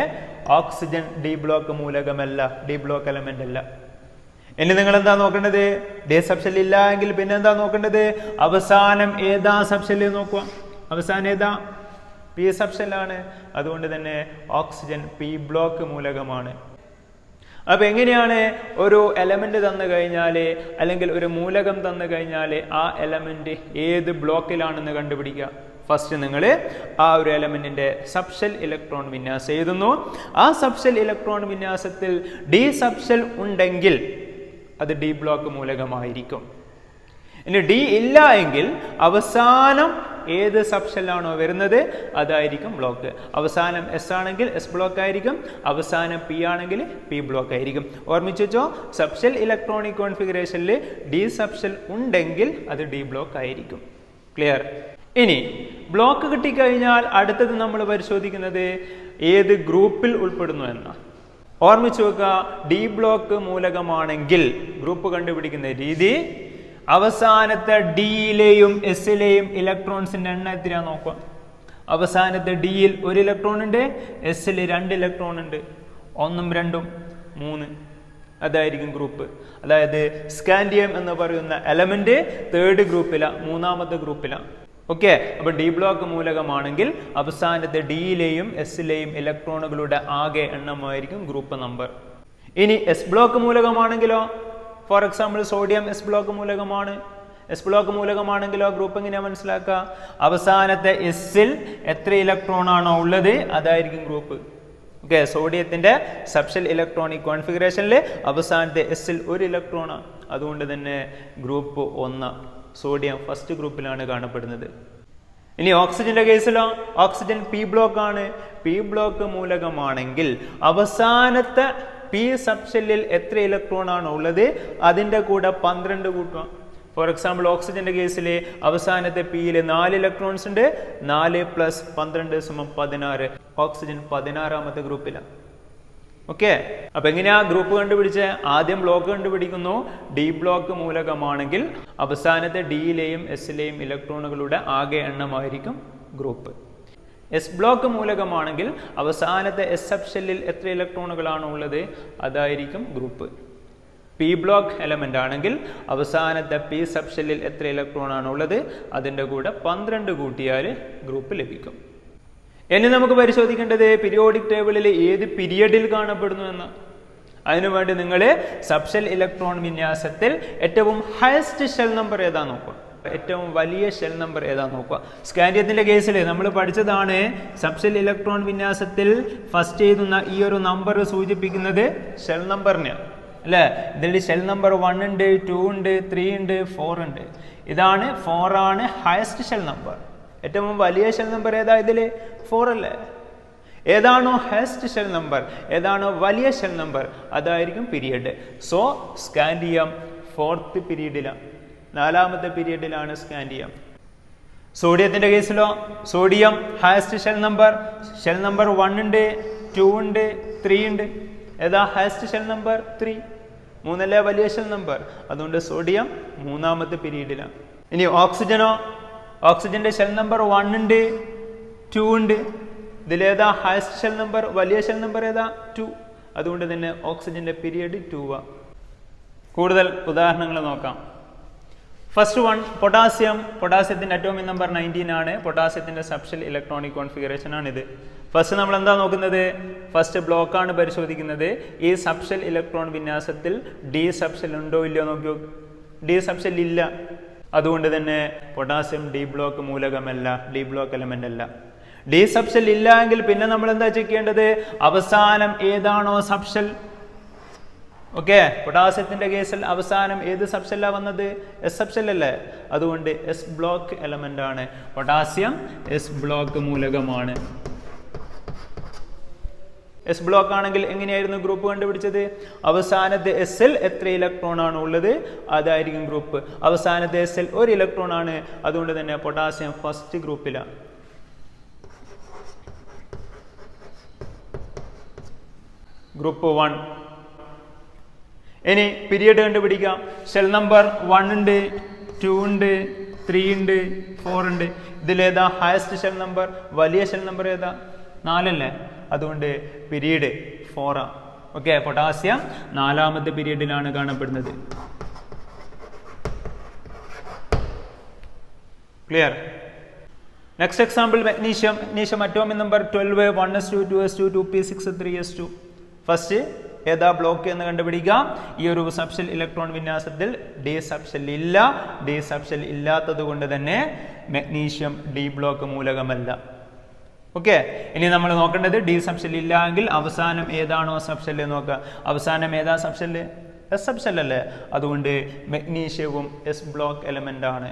ഓക്സിജൻ ഡി ബ്ലോക്ക് മൂലകമല്ല, ഡി ബ്ലോക്ക് എലമെന്റ് അല്ല. ഇനി നിങ്ങൾ എന്താ നോക്കേണ്ടത്? ഡി സബ്ഷെൽ ഇല്ല എങ്കിൽ പിന്നെ എന്താ നോക്കേണ്ടത്? അവസാനം ഏതാ സബ്ഷെൽ നോക്കുക. അവസാനം ഏതാ? പി സബ്ഷെൽ ആണ്. അതുകൊണ്ട് തന്നെ ഓക്സിജൻ പി ബ്ലോക്ക് മൂലകമാണ്. അപ്പൊ എങ്ങനെയാണ് ഒരു എലമെന്റ് തന്നു കഴിഞ്ഞാൽ അല്ലെങ്കിൽ ഒരു മൂലകം തന്നു കഴിഞ്ഞാൽ ആ എലമെന്റ് ഏത് ബ്ലോക്കിലാണെന്ന് കണ്ടുപിടിക്കുക? ഫസ്റ്റ് നിങ്ങൾ ആ ഒരു എലമെന്റിന്റെ സബ്ഷെൽ ഇലക്ട്രോൺ വിന്യാസം എഴുതുന്നു. ആ സബ്ഷെൽ ഇലക്ട്രോൺ വിന്യാസത്തിൽ ഡി സബ്ഷെൽ ഉണ്ടെങ്കിൽ അത് ഡി ബ്ലോക്ക് മൂലകമായിരിക്കും. ഇനി ഡി ഇല്ല എങ്കിൽ അവസാനം ഏത് സബ്ഷെല്ലാണോ വരുന്നത് അതായിരിക്കും ബ്ലോക്ക്. അവസാനം എസ് ആണെങ്കിൽ എസ് ബ്ലോക്ക് ആയിരിക്കും, അവസാനം പി ആണെങ്കിൽ പി ബ്ലോക്ക് ആയിരിക്കും. ഓർമ്മിച്ചു വെച്ചോ, സബ്ഷെൽ ഇലക്ട്രോണിക് കോൺഫിഗറേഷനിൽ ഡി സബ്ഷെൽ ഉണ്ടെങ്കിൽ അത് ഡി ബ്ലോക്ക് ആയിരിക്കും. ക്ലിയർ? ഇനി ബ്ലോക്ക് കിട്ടിക്കഴിഞ്ഞാൽ അടുത്തത് നമ്മൾ പരിശോധിക്കുന്നത് ഏത് ഗ്രൂപ്പിൽ ഉൾപ്പെടുന്നു എന്ന. ഓർമ്മിച്ചു വെക്കുക, ഡി ബ്ലോക്ക് മൂലകമാണെങ്കിൽ ഗ്രൂപ്പ് കണ്ടുപിടിക്കുന്ന രീതി അവസാനത്തെ ഡിയിലെയും എസിലെയും ഇലക്ട്രോൺസിന്റെ എണ്ണം എത്രയാ നോക്കുക. അവസാനത്തെ ഡിയിൽ 1 ഇലക്ട്രോൺ ഉണ്ട്, എസിൽ 2 ഇലക്ട്രോൺ ഉണ്ട്. 1, 2, 3 അതായിരിക്കും ഗ്രൂപ്പ്. അതായത് സ്കാൻഡിയം എന്ന് പറയുന്ന എലമെന്റ് തേർഡ് ഗ്രൂപ്പിലാണ്, മൂന്നാമത്തെ ഗ്രൂപ്പിലാണ്. ഓക്കെ, അപ്പോൾ ഡി ബ്ലോക്ക് മൂലകമാണെങ്കിൽ അവസാനത്തെ ഡിയിലെയും എസിലെയും ഇലക്ട്രോണുകളുടെ ആകെ എണ്ണമായിരിക്കും ഗ്രൂപ്പ് നമ്പർ. ഇനി എസ് ബ്ലോക്ക് മൂലകമാണെങ്കിലോ, for example sodium S block മൂലകമാണ്. എസ് ബ്ലോക്ക് മൂലകമാണെങ്കിലോ ഗ്രൂപ്പ് എങ്ങനെയാ മനസ്സിലാക്കുക? അവസാനത്തെ എസിൽ എത്ര ഇലക്ട്രോൺ ആണോ ഉള്ളത് അതായിരിക്കും ഗ്രൂപ്പ്. ഓക്കെ, സോഡിയത്തിന്റെ സബ്ഷെൽ ഇലക്ട്രോണിക് കോൺഫിഗറേഷനിൽ അവസാനത്തെ എസിൽ ഒരു ഇലക്ട്രോണാണ്. അതുകൊണ്ട് തന്നെ ഗ്രൂപ്പ് 1 സോഡിയം ഫസ്റ്റ് ഗ്രൂപ്പിലാണ് കാണപ്പെടുന്നത്. ഇനി ഓക്സിജന്റെ കേസിലോ, ഓക്സിജൻ പി ബ്ലോക്ക് ആണ്. പി ബ്ലോക്ക് മൂലകമാണെങ്കിൽ അവസാനത്തെ പി സബ്ഷെല്ലിൽ എത്ര ഇലക്ട്രോൺ ആണോ ഉള്ളത് അതിന്റെ കൂടെ 12 കൂട്ടുക. ഫോർ എക്സാമ്പിൾ ഓക്സിജന്റെ കേസിൽ അവസാനത്തെ പിയിൽ 4 ഇലക്ട്രോൺസ് ഉണ്ട്. 4 + 12 = 16. ഓക്സിജൻ 16ാമത്തെ ഗ്രൂപ്പിലാണ്. ഓക്കെ, അപ്പൊ എങ്ങനെയാ ഗ്രൂപ്പ് കണ്ടുപിടിച്ച്? ആദ്യം ബ്ലോക്ക് കണ്ടുപിടിക്കുന്നു. ഡി ബ്ലോക്ക് മൂലകമാണെങ്കിൽ അവസാനത്തെ ഡിയിലെയും എസിലെയും ഇലക്ട്രോണുകളുടെ ആകെ എണ്ണമായിരിക്കും ഗ്രൂപ്പ്. എസ് ബ്ലോക്ക് മൂലകമാണെങ്കിൽ അവസാനത്തെ എസ് സബ്ഷെല്ലിൽ എത്ര ഇലക്ട്രോണുകളാണ് ഉള്ളത് അതായിരിക്കും ഗ്രൂപ്പ്. പി ബ്ലോക്ക് എലമെന്റ് ആണെങ്കിൽ അവസാനത്തെ പി സബ്ഷെല്ലിൽ എത്ര ഇലക്ട്രോൺ ആണ് ഉള്ളത് അതിൻ്റെ കൂടെ 12 കൂട്ടിയാൽ ഗ്രൂപ്പ് ലഭിക്കും. ഇനി നമുക്ക് പരിശോധിക്കേണ്ടത് പീരിയോഡിക് ടേബിളിൽ ഏത് പീരിയഡിൽ കാണപ്പെടുന്നു എന്ന്. അതിനുവേണ്ടി നിങ്ങൾ സബ്ഷെൽ ഇലക്ട്രോൺ വിന്യാസത്തിൽ ഏറ്റവും ഹയസ്റ്റ് ഷെൽ നമ്പർ ഏതാ നോക്കുക, ഏറ്റവും വലിയ ഷെൽ നമ്പർ ഏതാ നോക്കുക. സ്കാൻഡിയത്തിന്റെ കേസിൽ നമ്മൾ പഠിച്ചതാണ് സബ്ഷെൽ ഇലക്ട്രോൺ വിന്യാസത്തിൽ ഫസ്റ്റ് എഴുതുന്ന ഈ ഒരു നമ്പർ സൂചിപ്പിക്കുന്നത് ഷെൽ നമ്പറിനെയാണ് അല്ലേ. ഇതിൽ ഷെൽ നമ്പർ 1 ഉണ്ട്, 2 ഉണ്ട്, 3 ഉണ്ട്, 4 ഉണ്ട്. ഇതാണ് 4 ആണ് ഹയസ്റ്റ് ഷെൽ നമ്പർ. ഏറ്റവും വലിയ ഷെൽ നമ്പർ ഏതാ? ഇതിൽ 4 അല്ലേ. ഏതാണോ ഹയസ്റ്റ് ഷെൽ നമ്പർ, ഏതാണോ വലിയ ഷെൽ നമ്പർ അതായിരിക്കും പീരിയഡ്. സോ സ്കാൻഡിയം 4th പീരീഡിലാണ്, 4ാമത്തെ പീരീഡിലാണ് സ്കാൻഡിയം. സോഡിയത്തിന്റെ കേസിലോ, സോഡിയം ഹയസ്റ്റ് ഷെൽ നമ്പർ 1 ഉണ്ട്, 2 ഉണ്ട്, 3 ഉണ്ട്. ഏതാ ഹയസ്റ്റ് ഷെൽ നമ്പർ? 3. 3 അല്ലേ വലിയ ഷെൽ നമ്പർ. അതുകൊണ്ട് സോഡിയം 3ാമത്തെ പീരീഡിലാണ്. ഇനി ഓക്സിജനോ, ഓക്സിജന്റെ ഷെൽ നമ്പർ 1 ഉണ്ട്, 2 ഉണ്ട്. ഇതിലേതാ ഹയസ്റ്റ് ഷെൽ നമ്പർ, വലിയ ഷെൽ നമ്പർ ഏതാ? 2. അതുകൊണ്ട് തന്നെ ഓക്സിജന്റെ പീരീഡ് 2 കൂടുതൽ ഉദാഹരണങ്ങൾ നോക്കാം. First one potassium. പൊട്ടാസ്യത്തിന്റെ അറ്റോമിക് നമ്പർ 19 ആണ്. പൊട്ടാസ്യത്തിന്റെ സബ്ഷെൽ ഇലക്ട്രോണിക് കോൺഫിഗറേഷൻ ആണിത്. ഫസ്റ്റ് നമ്മൾ എന്താ നോക്കുന്നത്? ഫസ്റ്റ് ബ്ലോക്കാണ് പരിശോധിക്കുന്നത്. ഈ സബ്ഷെൽ ഇലക്ട്രോൺ വിന്യാസത്തിൽ ഡി സബ്ഷെൽ ഉണ്ടോ ഇല്ലയോ നോക്കിയോ. ഡി സബ്ഷെൽ ഇല്ല. അതുകൊണ്ട് തന്നെ പൊട്ടാസ്യം ഡി ബ്ലോക്ക് മൂലകമല്ല, ഡി ബ്ലോക്ക് എലമെന്റ് അല്ല. ഡി സബ്ഷെൽ ഇല്ല എങ്കിൽ പിന്നെ നമ്മൾ എന്താ ചെക്ക് ചെയ്യേണ്ടത്? അവസാനം ഏതാണോ സബ്ഷെൽ. ഓക്കെ, പൊട്ടാസ്യത്തിന്റെ കേസിൽ അവസാനം ഏത് സബ്ഷെല്ലാ വന്നത്? എസ് സബ്ഷെൽ അല്ലേ. അതുകൊണ്ട് എസ് ബ്ലോക്ക് എലമെന്റ് ആണ്. പൊട്ടാസ്യം എസ് ബ്ലോക്ക് മൂലകമാണ്. എസ് ബ്ലോക്ക് ആണെങ്കിൽ എങ്ങനെയായിരുന്നു ഗ്രൂപ്പ് കണ്ടുപിടിച്ചത്? അവസാനത്തെ എസിൽ എത്ര ഇലക്ട്രോൺ ആണ് ഉള്ളത് അതായിരിക്കും ഗ്രൂപ്പ്. അവസാനത്തെ എസിൽ ഒരു ഇലക്ട്രോൺ ആണ്. അതുകൊണ്ട് തന്നെ പൊട്ടാസ്യം ഫസ്റ്റ് ഗ്രൂപ്പിലാണ്. ഗ്രൂപ്പ് 1. ഇനി പീരിയഡ് കണ്ടുപിടിക്കാം. ഷെൽ നമ്പർ 1 ഉണ്ട്, 2 ഉണ്ട്, 3 ഉണ്ട്, 4 ഉണ്ട്. ഇതിലേതാ ഹയസ്റ്റ് ഷെൽ നമ്പർ? വലിയ ഷെൽ നമ്പർ ഏതാ? 4 അല്ലേ. അതുകൊണ്ട് പീരീഡ് 4 ആണ്. ഓക്കെ, പൊട്ടാസ്യം 4ാമത്തെ പീരീഡിലാണ് കാണപ്പെടുന്നത്. Clear? Next example magnesium. Magnesium atomic number 12, 1s2, 2s2, 2p6, 3s2. First ഏതാ ബ്ലോക്ക് എന്ന് കണ്ടുപിടിക്കാം. ഈ ഒരു സബ്ഷെൽ ഇലക്ട്രോൺ വിന്യാസത്തിൽ ഡി സബ്ഷെൽ ഇല്ല. ഡി സബ്ഷെൽ ഇല്ലാത്തത് കൊണ്ട് തന്നെ മെഗ്നീഷ്യം ഡി ബ്ലോക്ക് മൂലകമല്ല. ഓക്കെ, ഇനി നമ്മൾ നോക്കേണ്ടത് ഡി സബ്ഷെൽ ഇല്ല എങ്കിൽ അവസാനം ഏതാണോ സബ്ഷെൽ നോക്കുക. അവസാനം ഏതാ സബ്ഷെൽ? എസ് സബ്ഷെൽ അല്ലേ. അതുകൊണ്ട് മെഗ്നീഷ്യവും എസ് ബ്ലോക്ക് എലമെന്റ് ആണ്.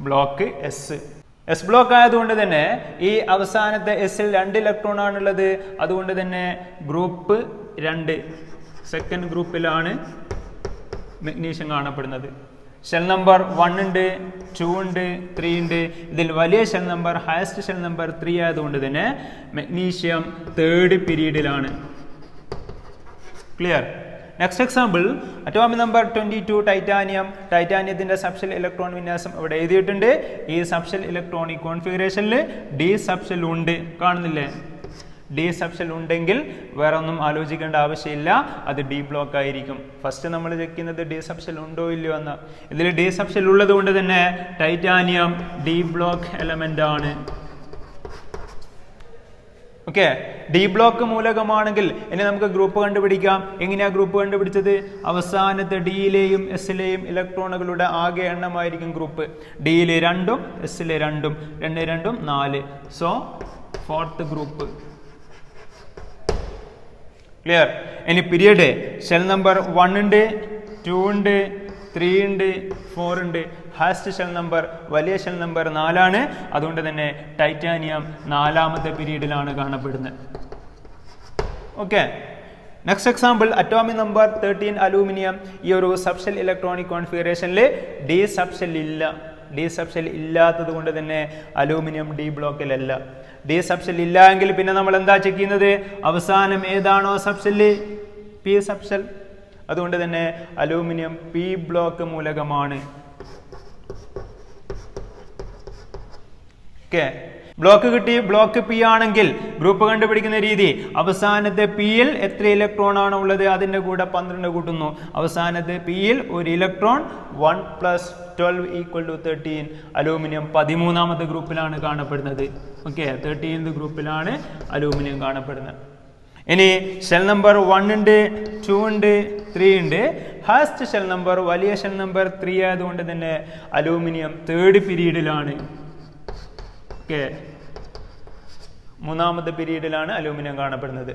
Block S. എസ് ബ്ലോക്ക് ആയതുകൊണ്ട് തന്നെ ഈ അവസാനത്തെ എസിൽ 2 ഇലക്ട്രോൺ ആണുള്ളത്. അതുകൊണ്ട് തന്നെ ഗ്രൂപ്പ് 2 സെക്കൻഡ് ഗ്രൂപ്പിലാണ് മെഗ്നീഷ്യം കാണപ്പെടുന്നത്. ഷെൽ നമ്പർ 1 ഉണ്ട്, 2 ഉണ്ട്, 3 ഉണ്ട്. ഇതിൽ വലിയ shell number highest shell number 3 ആയതുകൊണ്ട് തന്നെ മെഗ്നീഷ്യം തേർഡ് പീരീഡിലാണ്. Clear? Next example atomic number 22 titanium. ടൈറ്റാനിയത്തിന്റെ സബ്ഷെൽ ഇലക്ട്രോൺ വിന്യാസം ഇവിടെ എഴുതിയിട്ടുണ്ട്. ഈ സബ്ഷെൽ ഇലക്ട്രോണിക് കോൺഫിഗറേഷനിൽ ഡി സബ്ഷെൽ ഉണ്ട്, കാണുന്നില്ലേ? ഡി സബ്ഷെൽ ഉണ്ടെങ്കിൽ വേറെ ഒന്നും ആലോചിക്കേണ്ട ആവശ്യമില്ല, അത് ഡി ബ്ലോക്ക് ആയിരിക്കും. ഫസ്റ്റ് നമ്മൾ ചെക്ക് ചെയ്യുന്നത് ഡി സബ്ഷെൽ ഉണ്ടോ ഇല്ലയോ എന്ന്. ഇതിൽ ഡി സബ്ഷെൽ ഉള്ളത് കൊണ്ട് തന്നെ ടൈറ്റാനിയം ഡി ബ്ലോക്ക് എലമെന്റ് ആണ്. ഓക്കെ, ഡി ബ്ലോക്ക് മൂലകമാണെങ്കിൽ ഇനി നമുക്ക് ഗ്രൂപ്പ് കണ്ടുപിടിക്കാം. എങ്ങനെയാ ഗ്രൂപ്പ് കണ്ടുപിടിച്ചത്? അവസാനത്തെ ഡിയിലെയും എസിലെയും ഇലക്ട്രോണുകളുടെ ആകെ എണ്ണമായിരിക്കും ഗ്രൂപ്പ്. ഡിയിലെ 2ഉം എസിലെ 2ഉം 2 2 4. So fourth group. ക്ലിയർ? ഇനി പീരിയഡ് ഷെൽ നമ്പർ 1 ഉണ്ട്, 2 ഉണ്ട്, 3 ഉണ്ട്, 4 ഉണ്ട്. ഹാസ്റ്റ് ഷെൽ നമ്പർ വലിയ ഷെൽ നമ്പർ 4 ആണ്. അതുകൊണ്ട് തന്നെ ടൈറ്റാനിയം 4ാമത്തെ പീരീഡിലാണ് കാണപ്പെടുന്നത്. Okay, next example atomic number 13 aluminium. ഈ ഒരു സബ്ഷെൽ ഇലക്ട്രോണിക് കോൺഫിഗറേഷനിൽ ഡി സബ്ഷെൽ ഇല്ല. ഡി സബ്ഷെൽ ഇല്ലാത്തത് കൊണ്ട് തന്നെ അലൂമിനിയം ഡി ബ്ലോക്കിലല്ല. ഡി സബ്ഷെൽ ഇല്ല എങ്കിൽ പിന്നെ നമ്മൾ എന്താ ചെക്ക് ചെയ്യുന്നത്? അവസാനം ഏതാണോ സബ്ഷെല്, പി സബ്ഷെൽ. അതുകൊണ്ട് തന്നെ അലൂമിനിയം പി ബ്ലോക്ക് മൂലകമാണ്. ഓക്കെ, ബ്ലോക്ക് കിട്ടി. ബ്ലോക്ക് പി ആണെങ്കിൽ ഗ്രൂപ്പ് കണ്ടുപിടിക്കുന്ന രീതി, അവസാനത്തെ പിയിൽ എത്ര ഇലക്ട്രോൺ ആണ് ഉള്ളത് അതിന്റെ കൂടെ 12 കൂട്ടുന്നു. അവസാനത്തെ പിയിൽ ഒരു ഇലക്ട്രോൺ 1 + 12 = 13. അലൂമിനിയം 13ാമത്തെ ഗ്രൂപ്പിലാണ് കാണപ്പെടുന്നത്. ഓക്കെ, 13th ഗ്രൂപ്പിലാണ് അലൂമിനിയം കാണപ്പെടുന്നത്. ഇനി ഷെൽ നമ്പർ 1 ഉണ്ട്, 2 ഉണ്ട്, 3 ഉണ്ട്. ഹാസ്റ്റ് ഷെൽ നമ്പർ വലിയ ഷെൽ നമ്പർ 3 ആയതുകൊണ്ട് തന്നെ അലൂമിനിയം 3rd പീരീഡിലാണ്. ഓക്കെ, 3ാമത്തെ പീരീഡിലാണ് അലൂമിനിയം കാണപ്പെടുന്നത്.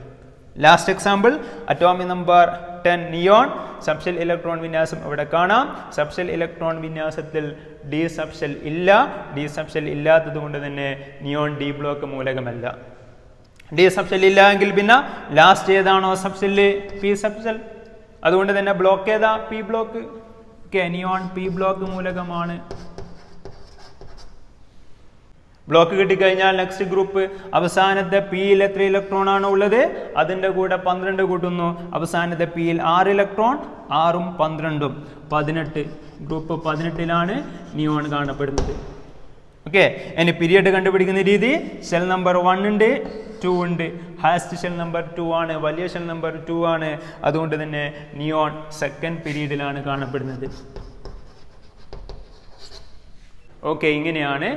Last example atomic number 10 neon. Subshell electron വിന്യാസം ഇവിടെ കാണാം. സബ്ഷെൽ ഇലക്ട്രോൺ വിന്യാസത്തിൽ ഡി സബ്ഷെൽ ഇല്ല. ഡി സബ്ഷെൽ ഇല്ലാത്തത് കൊണ്ട് തന്നെ നിയോൺ ഡി ബ്ലോക്ക് മൂലകമല്ല. ഡി സബ്ഷെൽ ഇല്ല എങ്കിൽ പിന്നെ ലാസ്റ്റ് ഏതാണോ സബ്ഷെല്, പി സബ്ഷെൽ. അതുകൊണ്ട് തന്നെ ബ്ലോക്ക് ഏതാ? P block. Okay, neon P block മൂലകമാണ്. ബ്ലോക്ക് കിട്ടിക്കഴിഞ്ഞാൽ നെക്സ്റ്റ് ഗ്രൂപ്പ്, അവസാനത്തെ പിയിൽ എത്ര ഇലക്ട്രോൺ ആണ് ഉള്ളത് അതിന്റെ കൂടെ 12 കൂട്ടുന്നു. അവസാനത്തെ പിയിൽ 6 ഇലക്ട്രോൺ, 6ഉം 12ഉം 18. ഗ്രൂപ്പ് 18ലാണ് നിയോൺ കാണപ്പെടുന്നത്. ഓക്കെ, ഇനി പീരിയഡ് കണ്ടുപിടിക്കുന്ന രീതി, ഷെൽ നമ്പർ 1 ഉണ്ട്, 2 ഉണ്ട്. ഹാസ്റ്റ് ഷെൽ നമ്പർ 2 ആണ്, വലിയ ഷെൽ നമ്പർ 2 ആണ്. അതുകൊണ്ട് തന്നെ നിയോൺ 2nd പീരീഡിലാണ് കാണപ്പെടുന്നത്. ഓക്കെ, ഇങ്ങനെയാണ്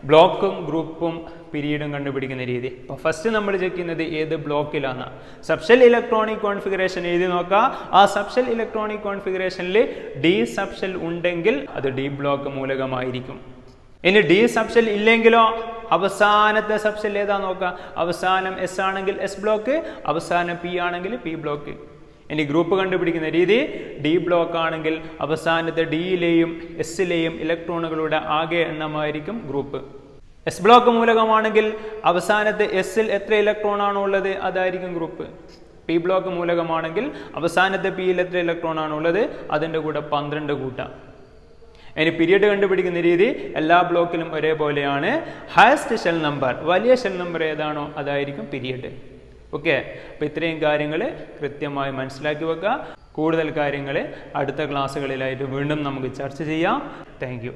ബ്ലോക്കും ഗ്രൂപ്പും പീരീഡും കണ്ടുപിടിക്കുന്ന രീതി. അപ്പോൾ ഫസ്റ്റ് നമ്മൾ ചെക്ക് ചെയ്യുന്നത് ഏത് ബ്ലോക്കിലാണ്. സബ്ഷെൽ ഇലക്ട്രോണിക് കോൺഫിഗറേഷൻ എഴുതി നോക്കാം. ആ സബ്ഷെൽ ഇലക്ട്രോണിക് കോൺഫിഗറേഷനിൽ ഡി സബ്ഷെൽ ഉണ്ടെങ്കിൽ അത് ഡി ബ്ലോക്ക് മൂലകമായിരിക്കും. ഇനി ഡി സബ്ഷെൽ ഇല്ലെങ്കിലോ അവസാനത്തെ സബ്ഷെൽ ഏതാ നോക്കാം. അവസാനം എസ് ആണെങ്കിൽ എസ് ബ്ലോക്ക്, അവസാനം പി ആണെങ്കിൽ പി ബ്ലോക്ക്. ഇനി ഗ്രൂപ്പ് കണ്ടുപിടിക്കുന്ന രീതി, ഡി ബ്ലോക്ക് ആണെങ്കിൽ അവസാനത്തെ ഡിയിലെയും എസിലെയും ഇലക്ട്രോണുകളുടെ ആകെ എണ്ണമായിരിക്കും ഗ്രൂപ്പ്. എസ് ബ്ലോക്ക് മൂലകമാണെങ്കിൽ അവസാനത്തെ എസിൽ എത്ര ഇലക്ട്രോൺ ആണോ ഉള്ളത് അതായിരിക്കും ഗ്രൂപ്പ്. പി ബ്ലോക്ക് മൂലകമാണെങ്കിൽ അവസാനത്തെ പിയിൽ എത്ര ഇലക്ട്രോൺ ആണോ ഉള്ളത് അതിൻ്റെ കൂടെ 12 കൂട്ടാം. ഇനി പീരിയഡ് കണ്ടുപിടിക്കുന്ന രീതി എല്ലാ ബ്ലോക്കിലും ഒരേപോലെയാണ്. ഹയസ്റ്റ് ഷെൽ നമ്പർ, വലിയ ഷെൽ നമ്പർ ഏതാണോ അതായിരിക്കും പീരിയഡ്. ഓക്കെ, അപ്പോൾ ഇത്രയും കാര്യങ്ങൾ കൃത്യമായി മനസ്സിലാക്കി വെക്കുക. കൂടുതൽ കാര്യങ്ങൾ അടുത്ത ക്ലാസ്സുകളിലായിട്ട് വീണ്ടും നമുക്ക് ചർച്ച ചെയ്യാം. Thank you.